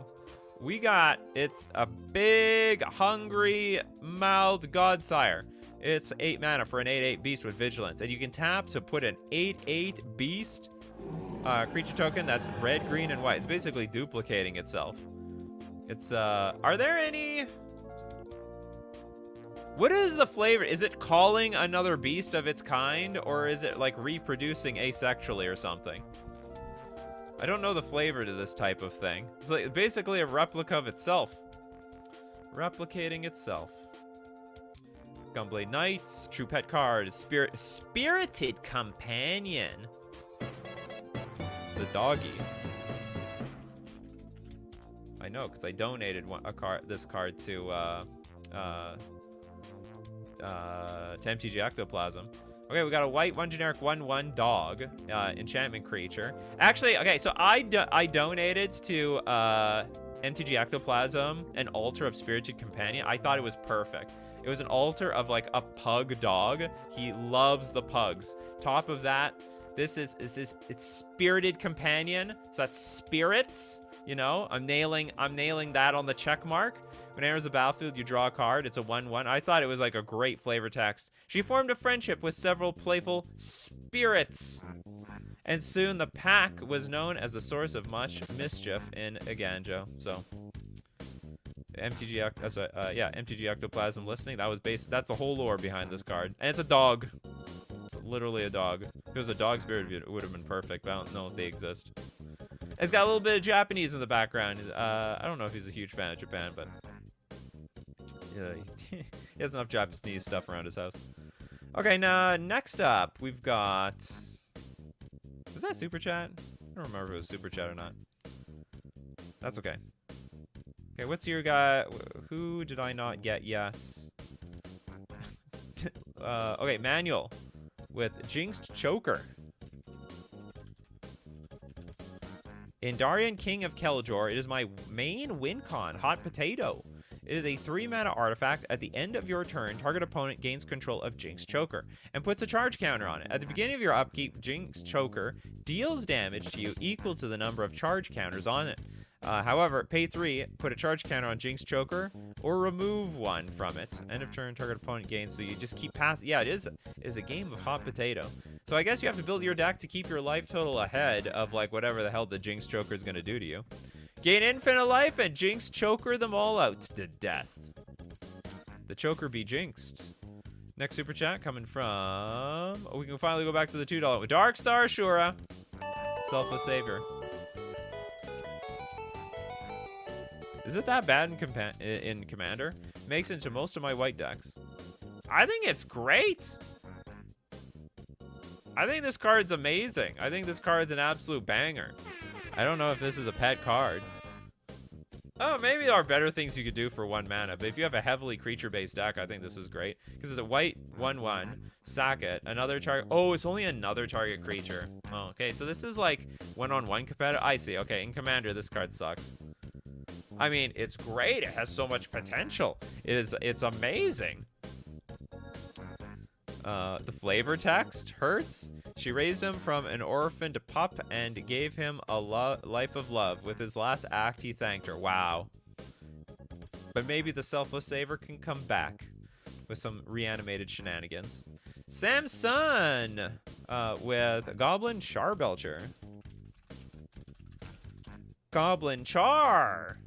It's a big, hungry, mouthed Godsire. It's 8 mana for an 8/8 beast with vigilance. And you can tap to put an 8/8 beast creature token that's red, green, and white. It's basically duplicating itself. It's, are there any... What is the flavor? Is it calling another beast of its kind? Or is it, like, reproducing asexually or something? I don't know the flavor to this type of thing. It's like basically a replica of itself. Replicating itself. Gunblade Knight, true pet card, Spirited Companion. The doggy. I know, because I donated this card to MTG Ectoplasm. Okay, we got a white 1 generic 1/1 dog, enchantment creature. Actually, okay, so I donated to MTG Ectoplasm an altar of Spirited Companion. I thought it was perfect. It was an altar of like a pug dog. He loves the pugs. Top of that, It's Spirited Companion. So that's spirits. You know, I'm nailing that on the check mark. When it enters the battlefield, you draw a card. It's a 1/1. I thought it was like a great flavor text. She formed a friendship with several playful spirits. And soon the pack was known as the source of much mischief in Aganjo. So MTG Ectoplasm listening. That's the whole lore behind this card. And it's a dog. It's literally a dog. If it was a dog spirit, it would have been perfect, but I don't know if they exist. It's got a little bit of Japanese in the background. I don't know if he's a huge fan of Japan, but yeah, he has enough Japanese stuff around his house. Okay, now next up, we've got... Was that Super Chat? I don't remember if it was Super Chat or not. That's okay. Okay, what's your guy? Who did I not get yet? Okay, Manuel with Jinxed Choker. In Darian, King of Keljor, it is my main win con, Hot Potato. It is a 3-mana artifact. At the end of your turn, target opponent gains control of Jinxed Choker and puts a charge counter on it. At the beginning of your upkeep, Jinxed Choker deals damage to you equal to the number of charge counters on it. However, pay 3, put a charge counter on Jinxed Choker, or remove one from it. End of turn, target opponent gains, so you just keep passing. Yeah, it is a game of Hot Potato. So I guess you have to build your deck to keep your life total ahead of, like, whatever the hell the Jinxed Choker is going to do to you. Gain infinite life and Jinxed Choker them all out to death. The Choker be jinxed. Next super chat coming from... Oh, we can finally go back to the $2. Dark Star Shura. Selfless Savior. Is it that bad in Commander? Makes it into most of my white decks. I think it's great. I think this card's amazing. I think this card's an absolute banger. I don't know if this is a pet card. Oh, maybe there are better things you could do for 1 mana, but if you have a heavily creature-based deck, I think this is great. Because it's a white 1/1, sack it, another target. Oh, it's only another target creature. Oh, okay, so this is like 1-on-1 competitive. I see, okay, in Commander, this card sucks. I mean, it's great. It has so much potential. It's amazing. The flavor text hurts. She raised him from an orphan to pup and gave him a life of love. With his last act, he thanked her. Wow. But maybe the Selfless Saver can come back with some reanimated shenanigans. Samson with Goblin Charbelcher. Goblin Char.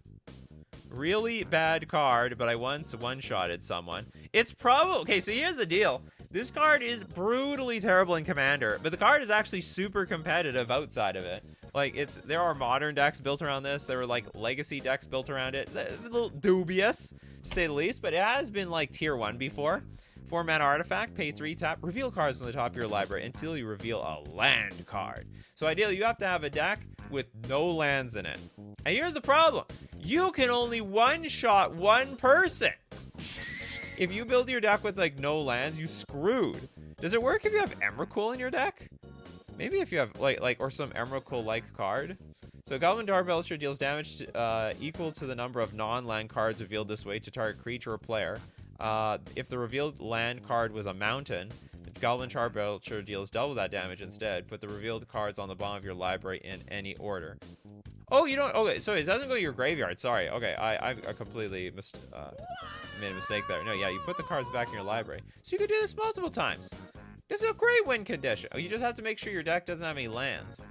Really bad card, but I once one-shotted someone. It's probably... Okay, so here's the deal. This card is brutally terrible in Commander, but the card is actually super competitive outside of it. Like, there are modern decks built around this. There were, like, legacy decks built around it. A little dubious, to say the least, but it has been, like, tier 1 before. 4-mana artifact, pay 3, tap, reveal cards from the top of your library until you reveal a land card. So ideally, you have to have a deck with no lands in it. And here's the problem. You can only one-shot one person. If you build your deck with, like, no lands, you screwed. Does it work if you have Emrakul in your deck? Maybe if you have, or some Emrakul-like card. So Goblin Charbelcher deals damage equal to the number of non-land cards revealed this way to target creature or player. If the revealed land card was a mountain, Goblin Charbelcher deals double that damage instead. Put the revealed cards on the bottom of your library in any order. Oh, you don't... Okay, so it doesn't go to your graveyard. Sorry. Okay, I completely made a mistake there. No, yeah, you put the cards back in your library. So you could do this multiple times. This is a great win condition. Oh, you just have to make sure your deck doesn't have any lands.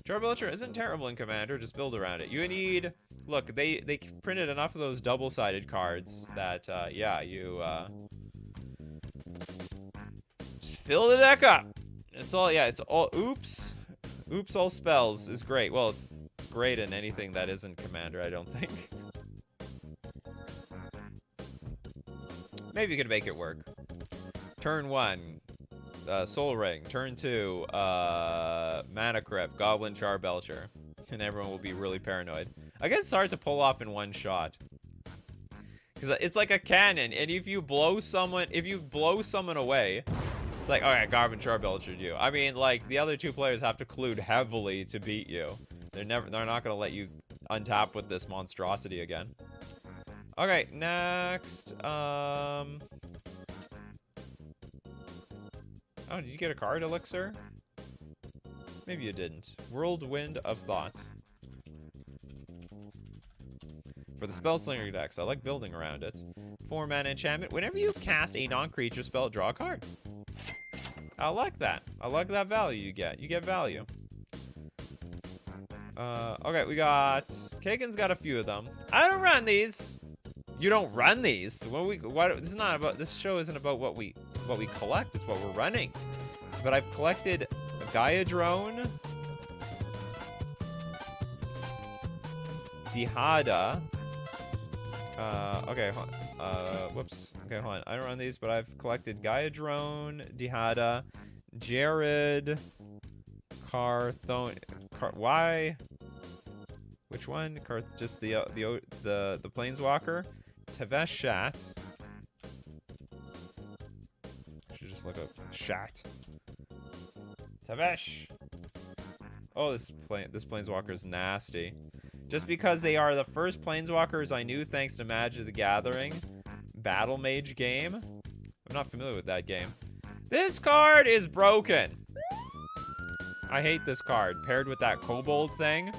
Charbelcher isn't terrible in Commander. Just build around it. You need... Look, they printed enough of those double-sided cards that, yeah, you, just fill the deck up. It's all, yeah, it's all... Oops. Oops, all spells is great. Well, it's great in anything that isn't Commander, I don't think. Maybe you could make it work. Turn 1, Soul Ring. Turn 2, Mana Crypt, Goblin Charbelcher. And everyone will be really paranoid. I guess it's hard to pull off in one shot. Because it's like a cannon, and if you blow someone away, it's like, okay, Goblin Charbelcher you. I mean, like, the other two players have to collude heavily to beat you. They're not gonna let you untap with this monstrosity again. Okay, next, oh, did you get a card, Elixir? Maybe you didn't. Whirlwind of Thought. For the Spellslinger decks, I like building around it. 4 mana enchantment. Whenever you cast a non-creature spell, draw a card. I like that. I like that value you get. You get value. Okay, we got... Kagan's got a few of them. I don't run these. You don't run these. This is not about... This show isn't about what we collect. It's what we're running. But I've collected a Gaia Drone, Dihada. Okay, hold on. Whoops. Okay, hold on. I don't run these, but I've collected Gaia Drone, Dihada, Jared, why? Which one? Just the Planeswalker, Teveshat. Should just look up Shat. Tavesh. Oh, this Planeswalker is nasty. Just because they are the first Planeswalkers I knew thanks to Magic the Gathering Battle Mage game. I'm not familiar with that game. This card is broken. I hate this card. Paired with that Kobold thing.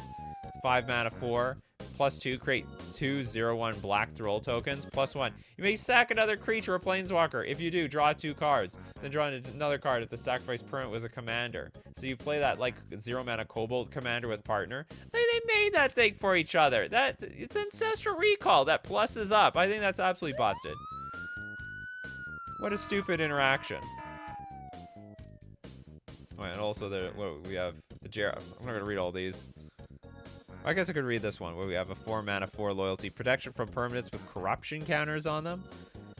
5 mana 4. +2, create 2 0/1 black Thrall tokens. +1. You may sack another creature or planeswalker. If you do, draw 2 cards. Then draw another card if the sacrifice permanent was a commander. So you play that like 0 mana Kobold commander with partner. They made that thing for each other. It's Ancestral Recall. That pluses up. I think that's absolutely busted. What a stupid interaction. Oh, and also we have the Jared. I'm not gonna read all these. I guess I could read this one, where we have a 4 mana 4 loyalty. Protection from permanents with corruption counters on them.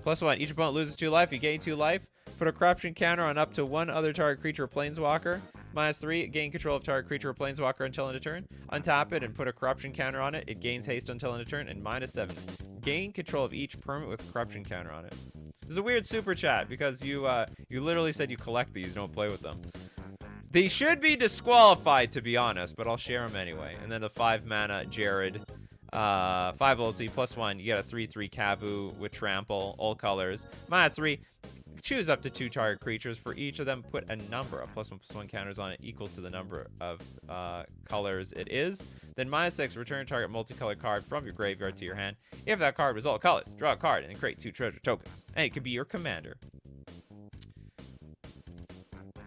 +1. Each opponent loses 2 life. You gain 2 life. Put a corruption counter on up to 1 other target creature or planeswalker. -3. Gain control of target creature or planeswalker until end of turn. Untap it and put a corruption counter on it. It gains haste until end of turn. And -7. Gain control of each permanent with a corruption counter on it. This is a weird super chat because you literally said you collect these, don't play with them. They should be disqualified, to be honest, but I'll share them anyway. And then the 5 mana Jared, 5 loyalty, +1. You get a 3/3 Kavu with trample, all colors. -3. Choose up to 2 target creatures. For each of them, put a number of +1/+1 counters on it equal to the number of colors it is. Then -6. Return target multicolored card from your graveyard to your hand. If that card was all colors, draw a card and then create 2 treasure tokens. And it could be your commander.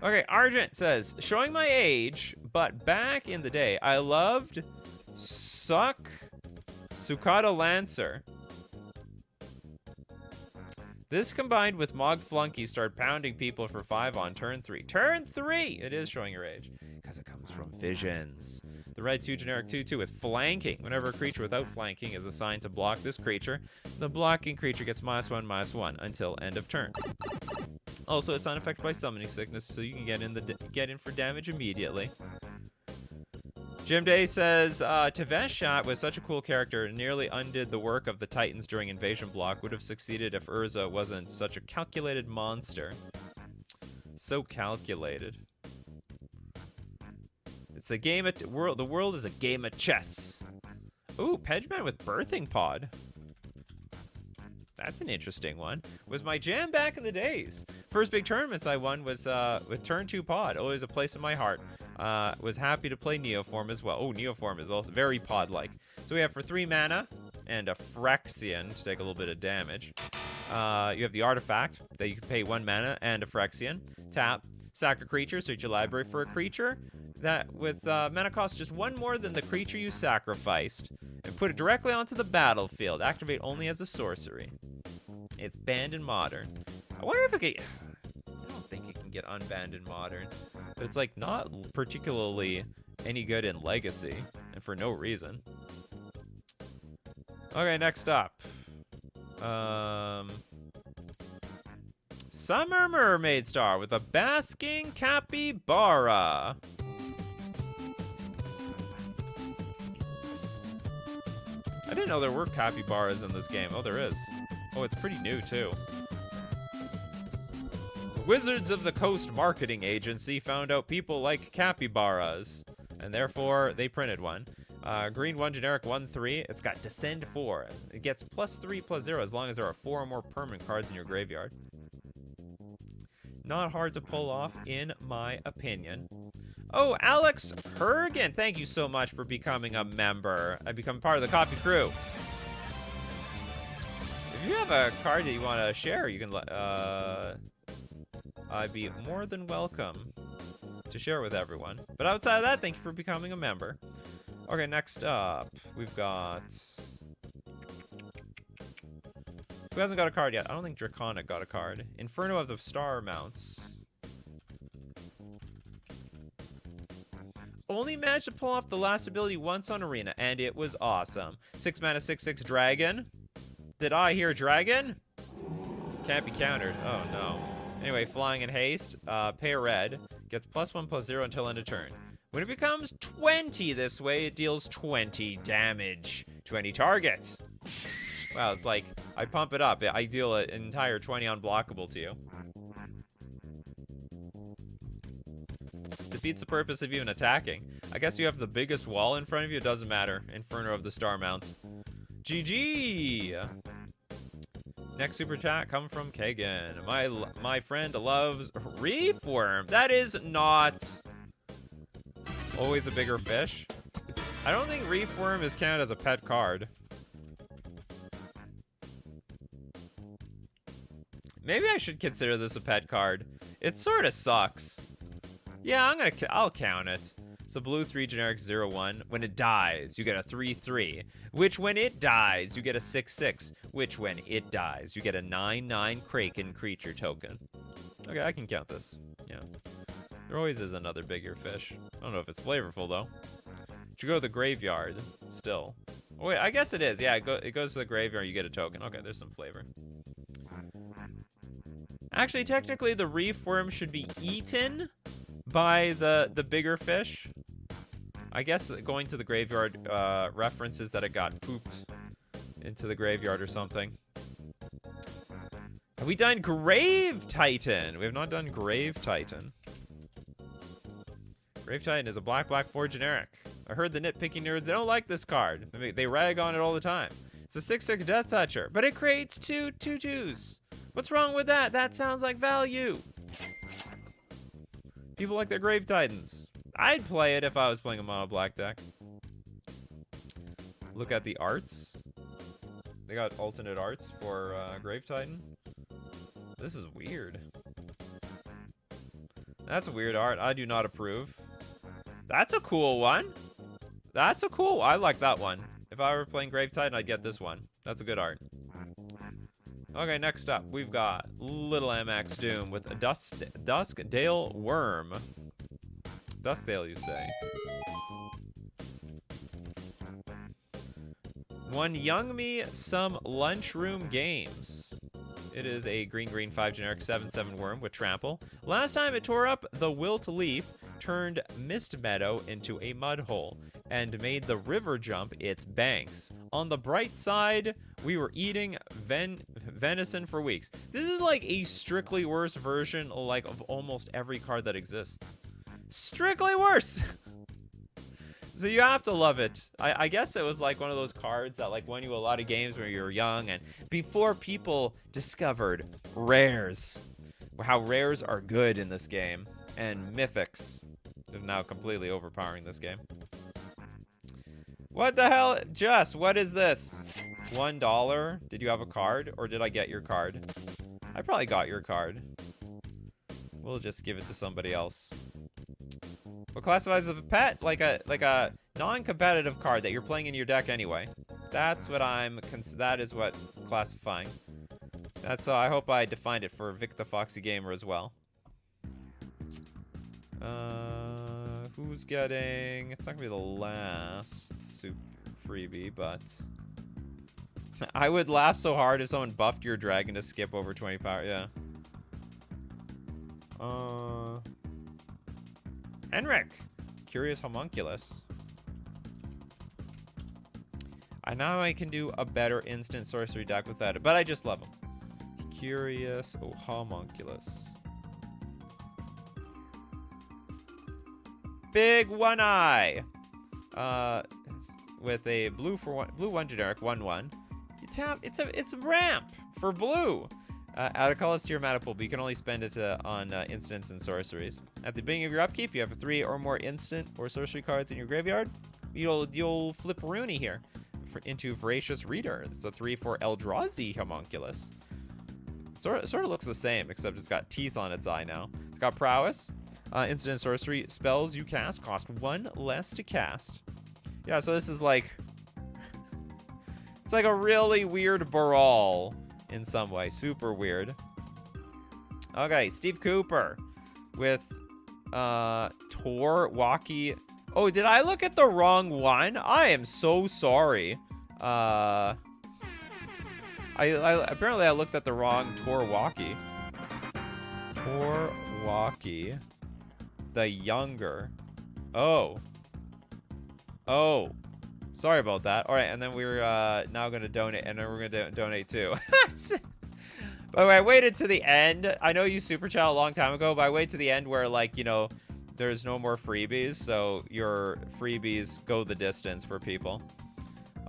Okay, Argent says, showing my age, but back in the day, I loved Sukkata Lancer. This combined with Mog Flunky start pounding people for 5 on turn 3. Turn 3! It is showing your age, because it comes from Visions. The red 2 generic 2/2 with flanking. Whenever a creature without flanking is assigned to block this creature, the blocking creature gets -1/-1 until end of turn. Also, it's unaffected by summoning sickness, so you can get in for damage immediately. Jim Day says, Teveshat was such a cool character, nearly undid the work of the Titans during Invasion Block. Would have succeeded if Urza wasn't such a calculated monster. So calculated. It's a game of the world is a game of chess. Ooh, Pedgeman with Birthing Pod. That's an interesting one. Was my jam back in the days. First big tournaments I won was with Turn 2 Pod. Always a place in my heart. Was happy to play Neoform as well. Oh, Neoform is also very pod-like. So we have for 3 mana and a Phyrexian to take a little bit of damage. You have the artifact that you can pay 1 mana and a Phyrexian. Tap, sack a creature, search your library for a creature that with mana cost just 1 more than the creature you sacrificed, and put it directly onto the battlefield. Activate only as a sorcery. It's banned in Modern. I wonder if it can... I don't think it can get unbanned in Modern. But it's like not particularly any good in Legacy, and for no reason. Okay, next up. Summer Mermaid Star with a basking capybara. I didn't know there were capybaras in this game. Oh, there is. Oh, it's pretty new, too. The Wizards of the Coast Marketing Agency found out people like capybaras, and therefore they printed one. Green 1, generic 1/3. It's got Descend 4. It gets +3/+0 as long as there are 4 or more permanent cards in your graveyard. Not hard to pull off, in my opinion. Oh, Alex Hergen, thank you so much for becoming a member. I become part of the coffee crew. If you have a card that you want to share, you can I'd be more than welcome to share it with everyone. But outside of that, thank you for becoming a member. Okay, next up, we've got... Who hasn't got a card yet? I don't think Draconic got a card. Inferno of the Star Mounts. Only managed to pull off the last ability once on Arena, and it was awesome. 6 mana, 6/6 Dragon. Did I hear Dragon? Can't be countered. Oh, no. Anyway, Flying in Haste. Pay a red. Gets +1/+0 until end of turn. When it becomes 20 this way, it deals 20 damage to any target. Wow, it's like, I pump it up. I deal an entire 20 unblockable to you. Defeats the purpose of even attacking. I guess you have the biggest wall in front of you, it doesn't matter. Inferno of the Star Mounts. GG! Next super chat come from Kagan. My friend loves Reefworm. That is not always a bigger fish. I don't think Reefworm is counted as a pet card. Maybe I should consider this a pet card. It sort of sucks. Yeah, I'll count it. It's a blue 3 generic 0/1. When it dies, you get a 3/3. Which when it dies, you get a 6/6. Which when it dies, you get a 9/9 Kraken creature token. Okay, I can count this. Yeah. There always is another bigger fish. I don't know if it's flavorful, though. Should go to the graveyard, still. Oh, wait, I guess it is. Yeah, it goes to the graveyard, you get a token. Okay, there's some flavor. Actually, technically, the Reefworm should be eaten by the bigger fish. I guess going to the graveyard references that it got pooped into the graveyard or something. Have we done Grave Titan? We have not done Grave Titan. Grave Titan is a black 4 generic. I heard the nitpicky nerds, they don't like this card. They rag on it all the time. It's a 6/6 Death Toucher, but it creates 2 2/2s. What's wrong with that? That sounds like value. People like their Grave Titans. I'd play it if I was playing a mono black deck. Look at the arts. They got alternate arts for Grave Titan. This is weird. That's a weird art. I do not approve. That's a cool one. That's a cool. I like that one. If I were playing Grave Titan, I'd get this one. That's a good art. Okay, next up, we've got Little MX Doom with a Duskdale Worm. Duskdale, you say? One Young Me Some Lunchroom Games. It is a green 5 generic 7/7 worm with trample. Last time it tore up the Wilt Leaf, turned Mist Meadow into a mud hole, and made the river jump its banks. On the bright side, we were eating venison for weeks. This is like a strictly worse version like of almost every card that exists. Strictly worse! So you have to love it. I guess it was like one of those cards that like won you a lot of games when you were young and before people discovered rares. How rares are good in this game. And mythics. They're now completely overpowering this game. What the hell? Jess, what is this? $1? Did you have a card or did I get your card? I probably got your card. We'll just give it to somebody else. What classifies as a pet? Like a non-competitive card that you're playing in your deck anyway. That's what that is what classifying. That's I hope I defined it for Vic the Foxy Gamer as well. Who's getting? It's not gonna be the last super freebie, but I would laugh so hard if someone buffed your dragon to skip over 20 power. Yeah. Henrik, Curious Homunculus. Now I can do a better instant sorcery deck without it, but I just love him. Curious Homunculus. Big One Eye. With a blue 1 generic 1/1. You tap. It's a ramp for blue. Add a colorless to your mana pool, but you can only spend it on instants and sorceries. At the beginning of your upkeep, you have 3 or more instant or sorcery cards in your graveyard. You'll flip Rooney here into Voracious Reader. It's a 3/4 Eldrazi Homunculus. Sort of looks the same, except it's got teeth on its eye now. It's got prowess. Instant and sorcery spells you cast cost 1 less to cast. Yeah, so this is like... It's like a really weird Baral in some way. Super weird. Okay, Steve Cooper with Tor Walkie. Oh, did I look at the wrong one? I am so sorry. Apparently I looked at the wrong Tor Walkie. Tor Walkie the Younger. Oh. Sorry about that. All right, and then we're now going to donate, and then we're going to donate too. By the way, I waited to the end. I know you super chat a long time ago, but I waited to the end where, like, you know, there's no more freebies, so your freebies go the distance for people.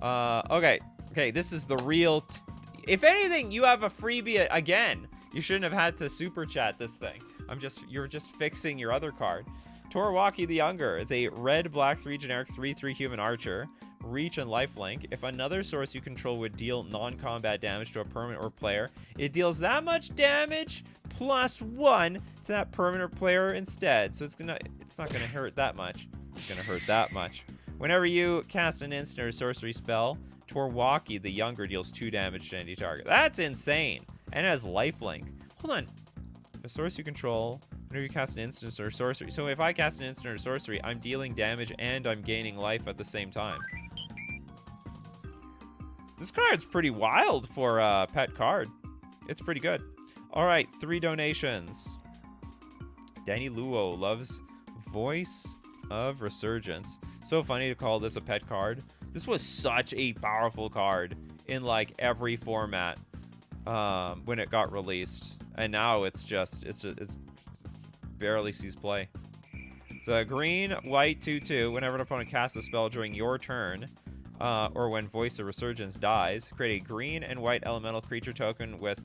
Okay, this is the real... If anything, you have a freebie again. You shouldn't have had to super chat this thing. You're just fixing your other card. Torwaki the Younger. It's a red-black 3 generic 3/3 human archer. Reach and lifelink. If another source you control would deal non-combat damage to a permanent or player, it deals that much damage plus 1 to that permanent player instead. So it's not gonna hurt that much. It's gonna hurt that much. Whenever you cast an instant or sorcery spell, Torwaki the Younger deals 2 damage to any target. That's insane. And it has lifelink. Hold on. The source you control, whenever you cast an instant or sorcery. So if I cast an instant or sorcery, I'm dealing damage and I'm gaining life at the same time. This card's pretty wild for a pet card. It's pretty good. All right, 3 donations. Danny Luo loves Voice of Resurgence. So funny to call this a pet card. This was such a powerful card in like every format when it got released, and now it's barely sees play. It's a green, white 2/2. Whenever an opponent casts a spell during your turn, or when Voice of Resurgence dies, create a green and white elemental creature token with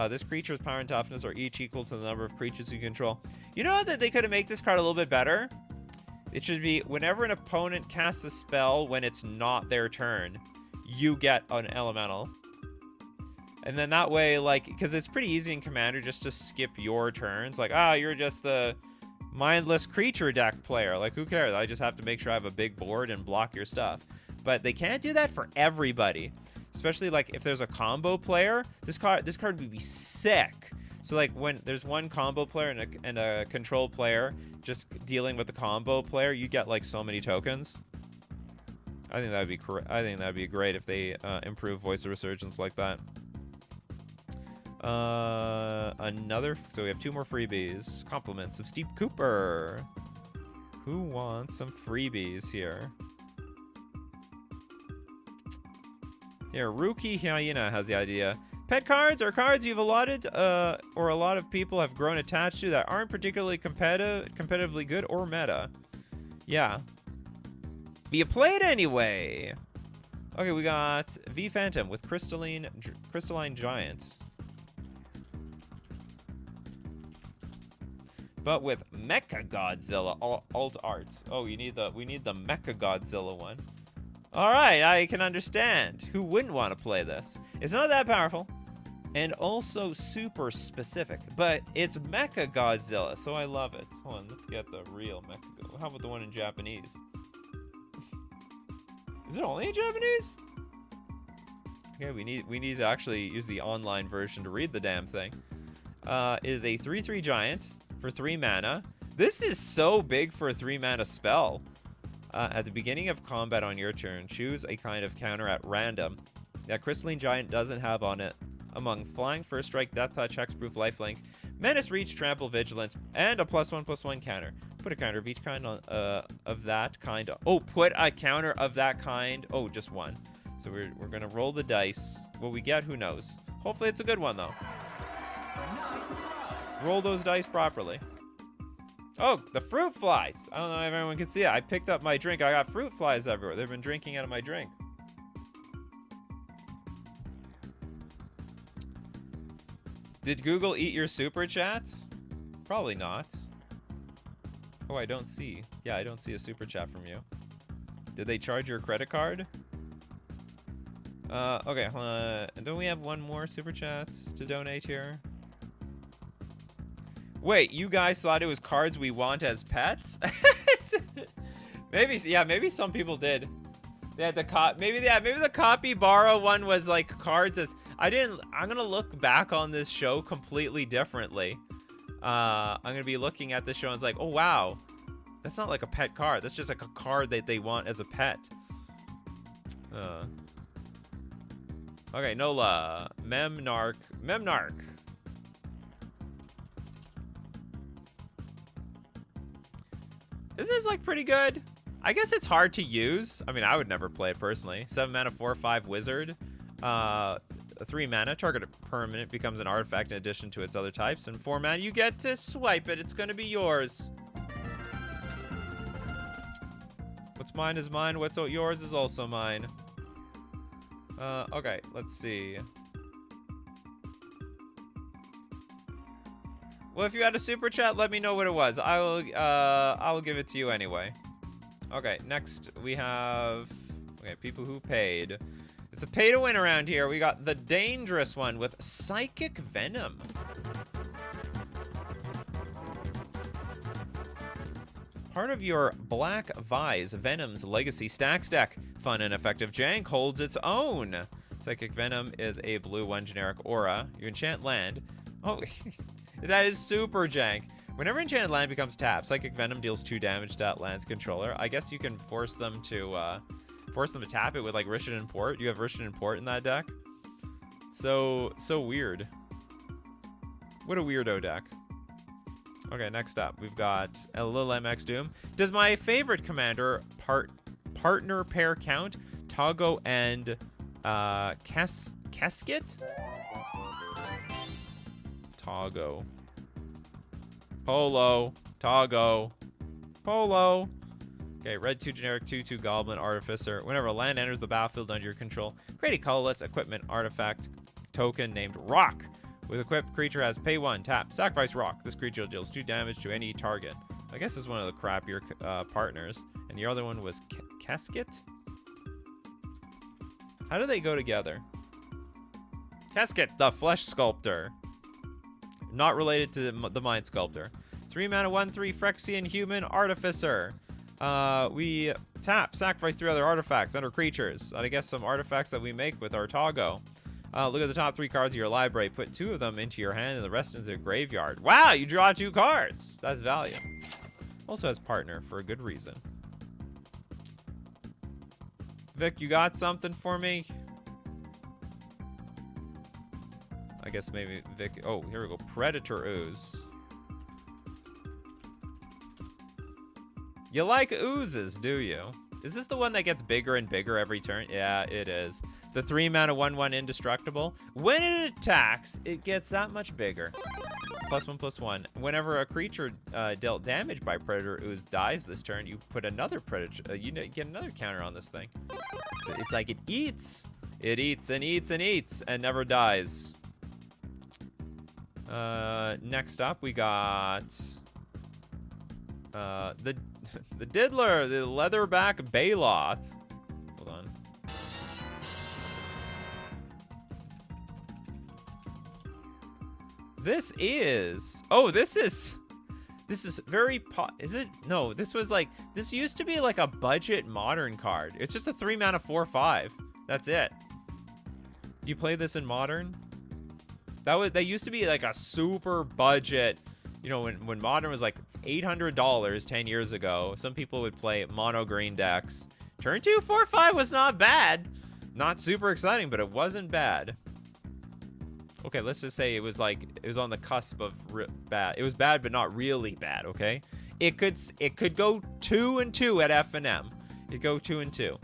this creature's power and toughness are each equal to the number of creatures you control. You know that they could have made this card a little bit better? It should be whenever an opponent casts a spell when it's not their turn, you get an elemental. And then that way, like, because it's pretty easy in Commander just to skip your turns. Like, you're just the mindless creature deck player. Like, who cares? I just have to make sure I have a big board and block your stuff. But they can't do that for everybody. Especially, like, if there's a combo player, this card would be sick. So, like, when there's one combo player and a control player just dealing with the combo player, you get, like, so many tokens. I think that'd be great if they improve Voice of Resurgence like that. So we have 2 more freebies. Compliments of Steve Cooper. Who wants some freebies here? Here, Ruki Hyena has the idea. Pet cards are cards you've allotted or a lot of people have grown attached to that aren't particularly competitively good or meta. Yeah. But you play it anyway. Okay, we got V Phantom with Crystalline Giant. But with Mecha Godzilla alt art. Oh, we need the Mecha Godzilla one. All right, I can understand. Who wouldn't want to play this? It's not that powerful, and also super specific. But it's Mecha Godzilla, so I love it. Hold on, let's get the real Mecha Godzilla. How about the one in Japanese? Is it only in Japanese? Okay, we need to actually use the online version to read the damn thing. Is a 3/3 giant for 3 mana. This is so big for a 3 mana spell. At the beginning of combat on your turn, choose a kind of counter at random that Crystalline Giant doesn't have on it. Among flying, first strike, death touch, hexproof, lifelink, menace, reach, trample, vigilance, and a +1/+1 counter. Put a counter of each kind on of that kind. Put a counter of that kind. Oh, just 1. So we're gonna roll the dice. What we get, who knows? Hopefully it's a good one though. Roll those dice properly. Oh, the fruit flies. I don't know if everyone can see it. I picked up my drink. I got fruit flies everywhere. They've been drinking out of my drink. Did Google eat your super chats? Probably not. Oh, I don't see. Yeah, I don't see a super chat from you. Did they charge your credit card? Okay, don't we have one more super chat to donate here? Wait, you guys thought it was cards we want as pets? Maybe, yeah, maybe some people did. Yeah, maybe the Capybara one was like cards as... I'm gonna look back on this show completely differently. I'm gonna be looking at this show and it's like, oh wow, that's not like a pet card. That's just like a card that they want as a pet. Okay, Nola. Memnarch. Isn't this like pretty good? I guess it's hard to use. I mean, I would never play it personally. 7 mana, 4/5 wizard. 3 mana, target permanent becomes an artifact in addition to its other types. And 4 mana, you get to swipe it. It's gonna be yours. What's mine is mine. What's yours is also mine. Okay, let's see. Well, if you had a super chat, let me know what it was. I will give it to you anyway. Okay, next we have people who paid. It's a pay to win around here. We got the dangerous one with Psychic Venom. Part of your Black Vise Venom's Legacy Stacks deck. Fun and effective jank holds its own. Psychic Venom is a blue 1 generic aura. You enchant land. Oh, that is super jank. Whenever enchanted land becomes tapped, Psychic Venom deals 2 damage to that land's controller. I guess you can force them to tap it with like Rishon and Port. You have Rishon and Port in that deck. So weird. What a weirdo deck. Okay, next up, we've got a little MX Doom. Does my favorite commander partner pair count? Togo and Casket? Togo. Polo. Togo. Polo. Okay, red 2 generic 2/2 Goblin Artificer. Whenever a land enters the battlefield under your control, create a colorless equipment artifact token named Rock. With equipped creature has pay 1, tap, sacrifice Rock. This creature deals 2 damage to any target. I guess this is one of the crappier partners. And the other one was Casket? How do they go together? Casket, the Flesh Sculptor. Not related to the Mind Sculptor. 3 mana, 1/3 Phyrexian Human Artificer. We tap, sacrifice 3 other artifacts under creatures. I guess some artifacts that we make with our Togo. Look at the top 3 cards of your library. Put 2 of them into your hand and the rest into the graveyard. Wow, you draw 2 cards. That's value. Also has partner for a good reason. Vic, you got something for me? I guess maybe Vic... Oh, here we go. Predator Ooze. You like oozes, do you? Is this the one that gets bigger and bigger every turn? Yeah, it is. The 3 mana 1/1 indestructible. When it attacks, it gets that much bigger. +1/+1. Whenever a creature dealt damage by Predator Ooze dies this turn, you put another Predator... you get another counter on this thing. So it's like it eats. It eats and eats and eats and never dies. Next up, we got... the Diddler, the Leatherback Baloth. Hold on. This is... Oh, this is very... Is it? No, this was like... This used to be like a budget Modern card. It's just a 3 mana 4/5. That's it. Do you play this in Modern? That used to be like a super budget... You know, when Modern was like $800 10 years ago, some people would play mono green decks. Turn 2 4/5 was not bad. Not super exciting, but it wasn't bad. Okay, let's just say it was on the cusp of bad. It was bad, but not really bad. Okay, it could go 2-2 at F&M. It'd go 2-2.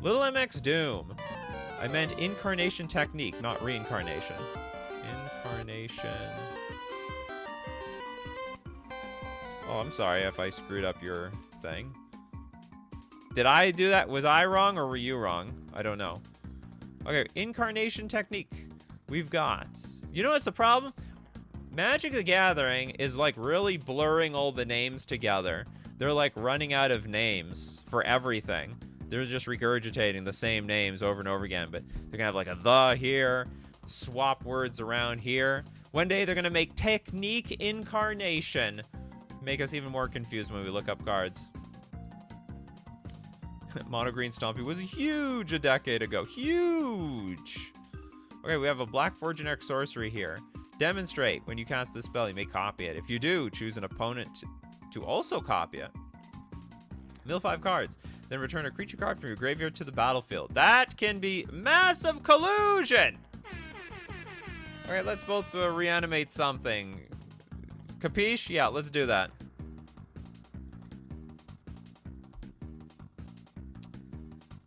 Little MX Doom. I meant incarnation technique, not reincarnation. Incarnation. Oh, I'm sorry if I screwed up your thing. Did I do that? Was I wrong or were you wrong? I don't know. Okay, incarnation technique. We've got... You know what's the problem? Magic the Gathering is like really blurring all the names together. They're like running out of names for everything. They're just regurgitating the same names over and over again, but they're gonna have like a the here, swap words around here. One day they're gonna make Technique Incarnation. Make us even more confused when we look up cards. Mono Green Stompy was huge a decade ago. Huge! Okay, we have a black 4 generic sorcery here. Demonstrate. When you cast this spell, you may copy it. If you do, choose an opponent to also copy it. Mill 5 cards. Then return a creature card from your graveyard to the battlefield. That can be massive collusion! Okay, let's both reanimate something. Capiche? Yeah, let's do that.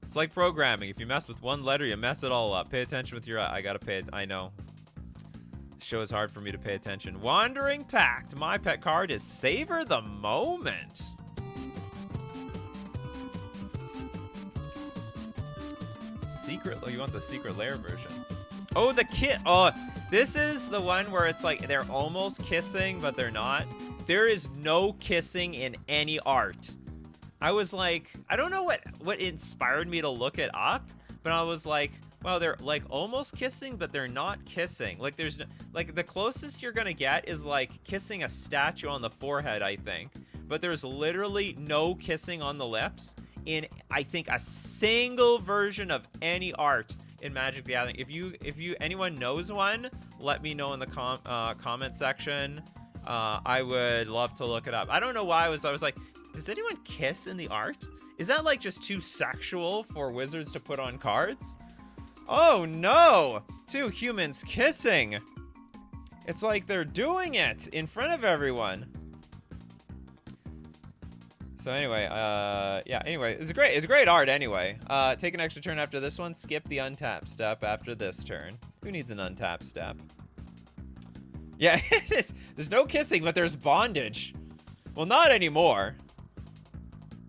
It's like programming. If you mess with one letter, you mess it all up. Pay attention with your... I gotta pay it. I know. The show is hard for me to pay attention. Wandering Pact. My pet card is Savor the Moment. Secret... Oh, you want the Secret Lair version. Oh, the kit... Oh, this is the one where it's like they're almost kissing, but they're not. There is no kissing in any art. I was like, I don't know what inspired me to look it up, but I was like, wow, they're like almost kissing, but they're not kissing. Like there's no, like the closest you're gonna get is like kissing a statue on the forehead, I think. But there's literally no kissing on the lips in, I think, a single version of any art in Magic the Gathering. If you anyone knows one, let me know in the comment section. I would love to look it up. I don't know why I was like, does anyone kiss in the art? Is that like just too sexual for wizards to put on cards? Oh no! 2 humans kissing! It's like they're doing it in front of everyone. So anyway, yeah, anyway, it's great art anyway. Take an extra turn after this one, skip the untap step after this turn. Who needs an untap step? Yeah, there's no kissing, but there's bondage. Well, not anymore.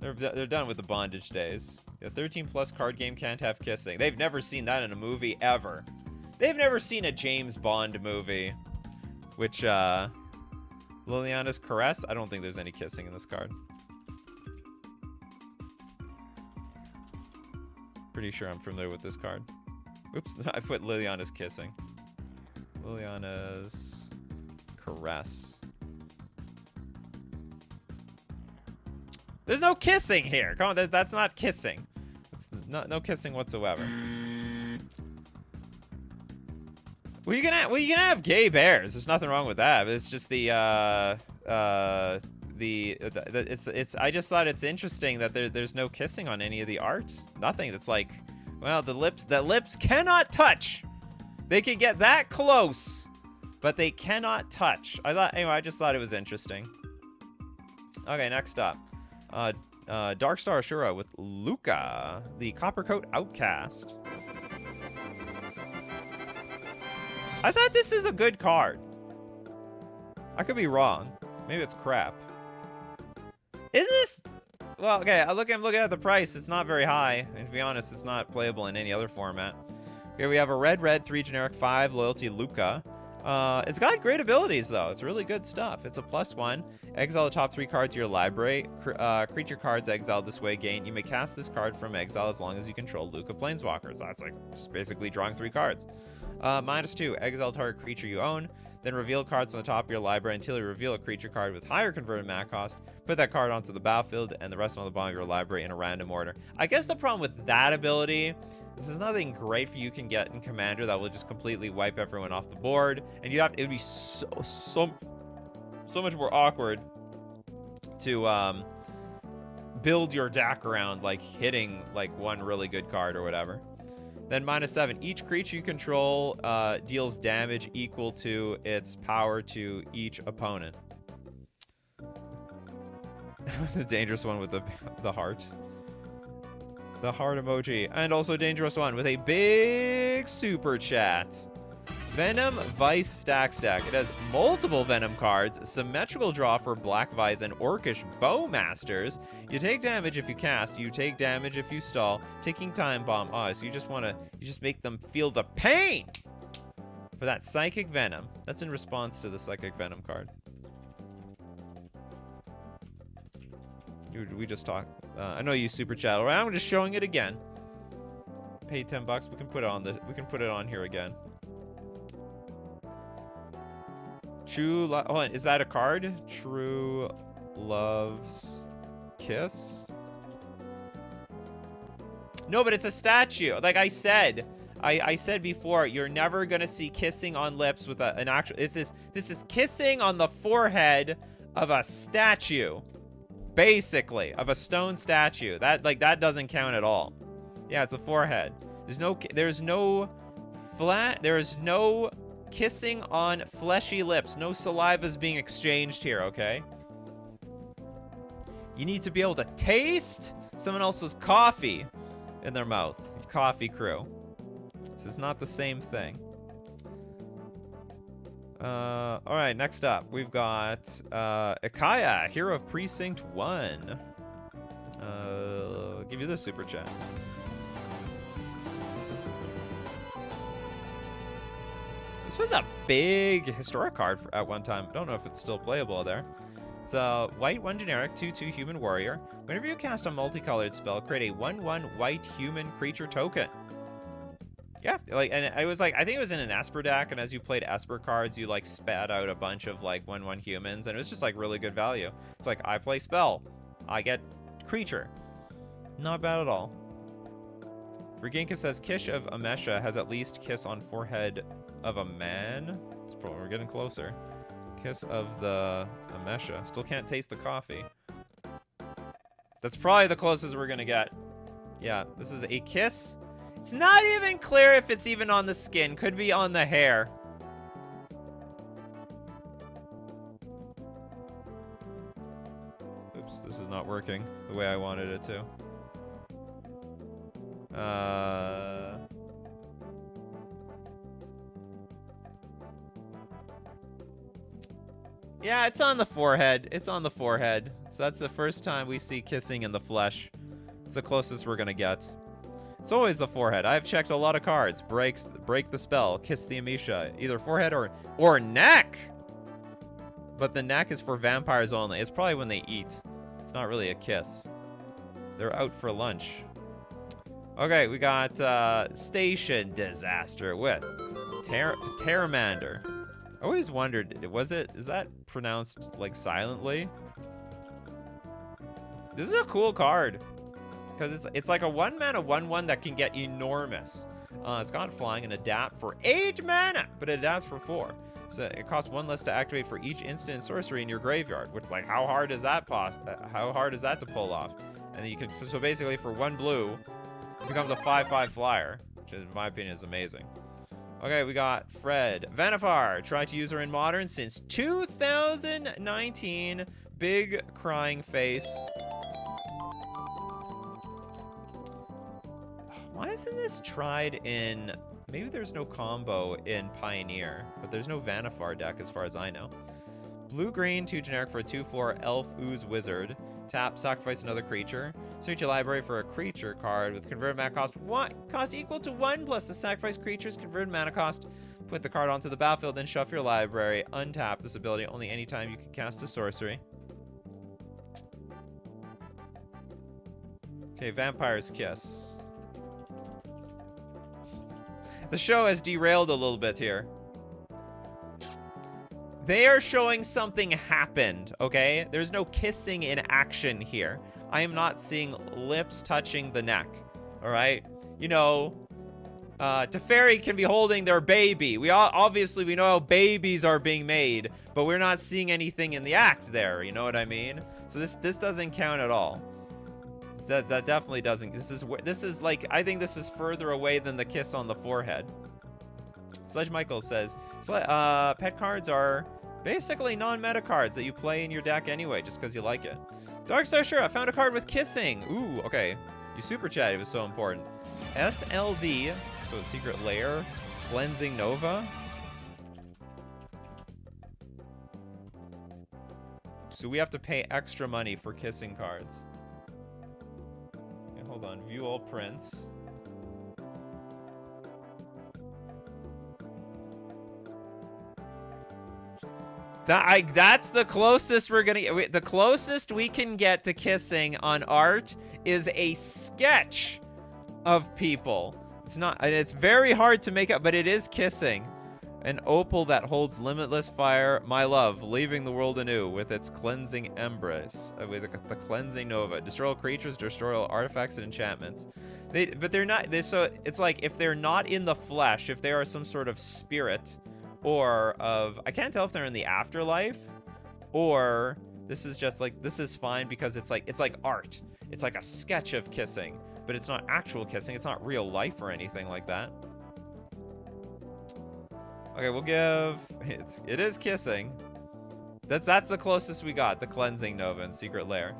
They're done with the bondage days. The 13+ card game can't have kissing. They've never seen that in a movie ever. They've never seen a James Bond movie. Which, Liliana's Caress? I don't think there's any kissing in this card. Pretty sure I'm familiar with this card. Oops, I put Liliana's Kissing. Liliana's Caress. There's no kissing here. Come on, that's not kissing. It's no kissing whatsoever. Well, you can have gay bears. There's nothing wrong with that. But it's just the I just thought it's interesting that there's no kissing on any of the art. Nothing. That's like, well, the lips cannot touch. They can get that close, but they cannot touch. I just thought it was interesting. Okay, next up. Darkstar Ashura with Luca, the Coppercoat Outcast. I thought this is a good card. I could be wrong. Maybe it's crap. Is this? Well, okay, I'm looking at the price. It's not very high. And to be honest, it's not playable in any other format. Okay, we have a red 3 generic 5 loyalty Luca. It's got great abilities, though. It's really good stuff. It's a +1. Exile the top 3 cards of your library. Creature cards exiled this way gain. You may cast this card from exile as long as you control Luca Planeswalkers. That's like just basically drawing 3 cards. -2. Exile target creature you own. Then reveal cards on the top of your library until you reveal a creature card with higher converted mana cost. Put that card onto the battlefield and the rest on the bottom of your library in a random order. I guess the problem with that ability, this is nothing great for you can get in Commander that will just completely wipe everyone off the board. And it would be so much more awkward to build your deck around like hitting like one really good card or whatever. Then -7. Each creature you control deals damage equal to its power to each opponent. The dangerous one with the heart. The heart emoji. And also dangerous one with a big super chat. Venom Vice Stacks deck. It has multiple Venom cards, symmetrical draw for Black Vice and Orcish Bowmasters. You take damage if you cast, you take damage if you stall. Ticking Time Bomb. Oh, so you just make them feel the pain. For that Psychic Venom. That's in response to the Psychic Venom card. We just talked. I know you super chat. Alright, I'm just showing it again. Pay $10. We can put it on on here again. Hold on, is that a card? True Love's Kiss? No, but it's a statue. Like I said. I said before, you're never gonna see kissing on lips with an actual. This is kissing on the forehead of a statue, basically, of a stone statue. That doesn't count at all. Yeah, it's the forehead. There's no kissing on fleshy lips. No saliva's being exchanged here. Okay. You need to be able to taste someone else's coffee in their mouth. Coffee crew. This is not the same thing. All right, next up, we've got Ikaya, Hero of Precinct 1. I'll give you this super chat. This was a big historic card at one time. I don't know if it's still playable there. It's a white 1 generic 2/2 human warrior. Whenever you cast a multicolored spell, create a 1/1 white human creature token. Yeah, and I think it was in an Esper deck, and as you played Esper cards, you like spat out a bunch of like 1/1 humans, and it was just like really good value. It's like, I play spell, I get creature. Not bad at all. Verginka says, Kish of Amesha has at least kiss on forehead of a man. We're getting closer. Kiss of the Amesha. Still can't taste the coffee. That's probably the closest we're gonna get. Yeah, this is a kiss. It's not even clear if it's even on the skin. Could be on the hair. Oops, this is not working the way I wanted it to. Yeah, it's on the forehead. It's on the forehead. So that's the first time we see kissing in the flesh. It's the closest we're gonna get. It's always the forehead. I've checked a lot of cards. Break the spell. Kiss the Amisha. Either forehead or neck. But the neck is for vampires only. It's probably when they eat. It's not really a kiss. They're out for lunch. Okay, we got Station Disaster with Terramander. I always wondered, is that pronounced like silently? This is a cool card. Because it's like a 1-mana 1/1 that can get enormous. It's got flying and adapt for 8 mana, but it adapts for 4. So it costs 1 less to activate for each instant and sorcery in your graveyard. Which, like, how hard is that to pull off? And then you can, so basically for 1 blue, it becomes a 5/5 flyer, which in my opinion is amazing. Okay, we got Fred. Vanifar, tried to use her in Modern since 2019. Big crying face. Why isn't this tried in... Maybe there's no combo in Pioneer, but there's no Vanifar deck as far as I know. Blue-green, 2 generic for a 2/4 Elf Ooze Wizard. Tap, sacrifice another creature. Search your library for a creature card with converted mana cost equal to 1 plus the sacrifice creature's converted mana cost. Put the card onto the battlefield, then shuffle your library. Untap this ability only anytime you can cast a sorcery. Okay, Vampire's Kiss. The show has derailed a little bit here. They are showing something happened, okay? There's no kissing in action here. I am not seeing lips touching the neck, all right? You know, Teferi can be holding their baby. Obviously, we know how babies are being made, but we're not seeing anything in the act there, you know what I mean? So this doesn't count at all. That definitely doesn't. This is like, I think this is further away than the kiss on the forehead. Sledge Michael says, pet cards are basically non-meta cards that you play in your deck anyway, just because you like it. Darkstar, sure, I found a card with kissing. Ooh, okay. You super chat, it was so important. SLD, so Secret Lair, Cleansing Nova. So we have to pay extra money for kissing cards. Okay, hold on, view all prints. That's the closest we're gonna. The closest we can get to kissing on art is a sketch of people. It's not. It's very hard to make up, but it is kissing. An opal that holds limitless fire, my love, leaving the world anew with its cleansing embrace. With the cleansing nova. Destroy all creatures, destroy all artifacts and enchantments. But they're not. So it's like if they're not in the flesh, if they are some sort of spirit, or of, I can't tell if they're in the afterlife, or this is just like, this is fine because it's like art. It's like a sketch of kissing, but it's not actual kissing. It's not real life or anything like that. Okay, we'll give, it is kissing. That's the closest we got, the cleansing nova and secret lair.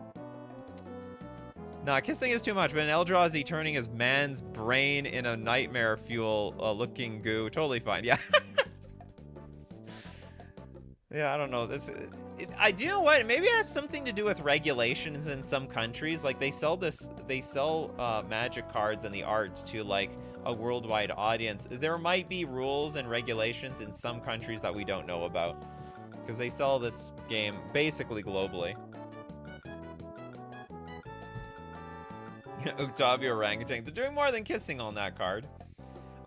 Nah, kissing is too much, but an Eldrazi turning his man's brain in a nightmare fuel looking goo, totally fine, yeah. Yeah, I don't know. Do you know what? Maybe it has something to do with regulations in some countries. Like they sell magic cards and the art to like a worldwide audience. There might be rules and regulations in some countries that we don't know about, because they sell this game basically globally. Octavio orangutan. They're doing more than kissing on that card.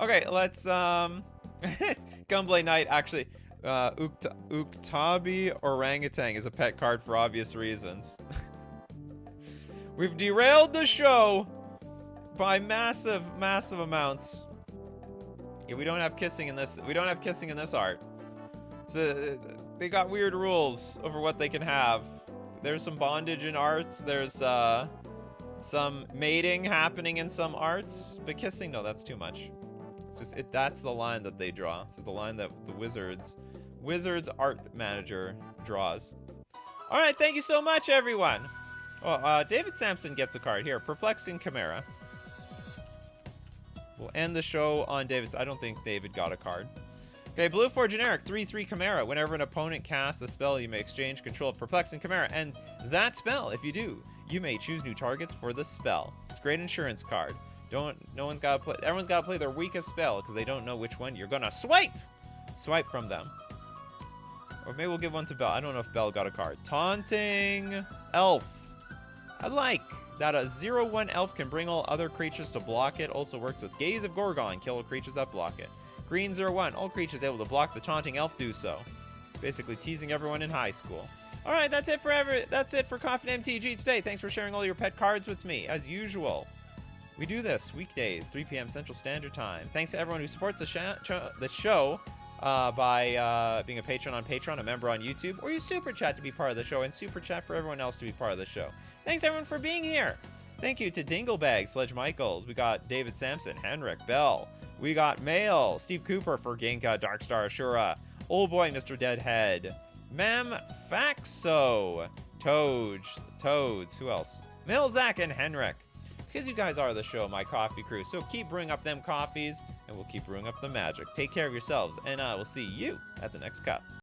Okay, let's Gunblade Knight actually. Uktabi Orangutan is a pet card for obvious reasons. We've derailed the show by massive amounts. Yeah, we don't have kissing in this. We don't have kissing in this art. So they got weird rules over what they can have. There's some bondage in arts. There's some mating happening in some arts, but kissing, no, that's too much. It's just that's the line that they draw. It's the line that the Wizards art manager draws. All right, thank you so much, everyone. Oh, David Sampson gets a card here. Perplexing Chimera. We'll end the show on David's. I don't think David got a card. Okay, blue for generic 3/3 Chimera. Whenever an opponent casts a spell, you may exchange control of Perplexing Chimera, and that spell, if you do, you may choose new targets for the spell. It's a great insurance card. Everyone's got to play their weakest spell because they don't know which one you're gonna swipe from them. Or maybe we'll give one to Bell. I don't know if Bell got a card. Taunting Elf. I like that a 0/1 elf can bring all other creatures to block it. Also works with Gaze of Gorgon. Kill all creatures that block it. Green 0/1. All creatures able to block the taunting elf do so. Basically teasing everyone in high school. All right, that's it for Coffee and MTG today. Thanks for sharing all your pet cards with me, as usual. We do this weekdays, 3 p.m. Central Standard Time. Thanks to everyone who supports the show by being a patron on Patreon, a member on YouTube, or you Super Chat to be part of the show, and Super Chat for everyone else to be part of the show. Thanks, everyone, for being here. Thank you to Dinglebag, Sledge Michaels. We got David Sampson, Henrik Bell. We got Mail, Steve Cooper for Genka, Darkstar Ashura, Old Boy, Mr. Deadhead, Mem Faxo, Toads, who else? Mil, Zach, and Henrik. Because you guys are the show, my coffee crew. So keep brewing up them coffees, and we'll keep brewing up the magic. Take care of yourselves, and I will see you at the next cup.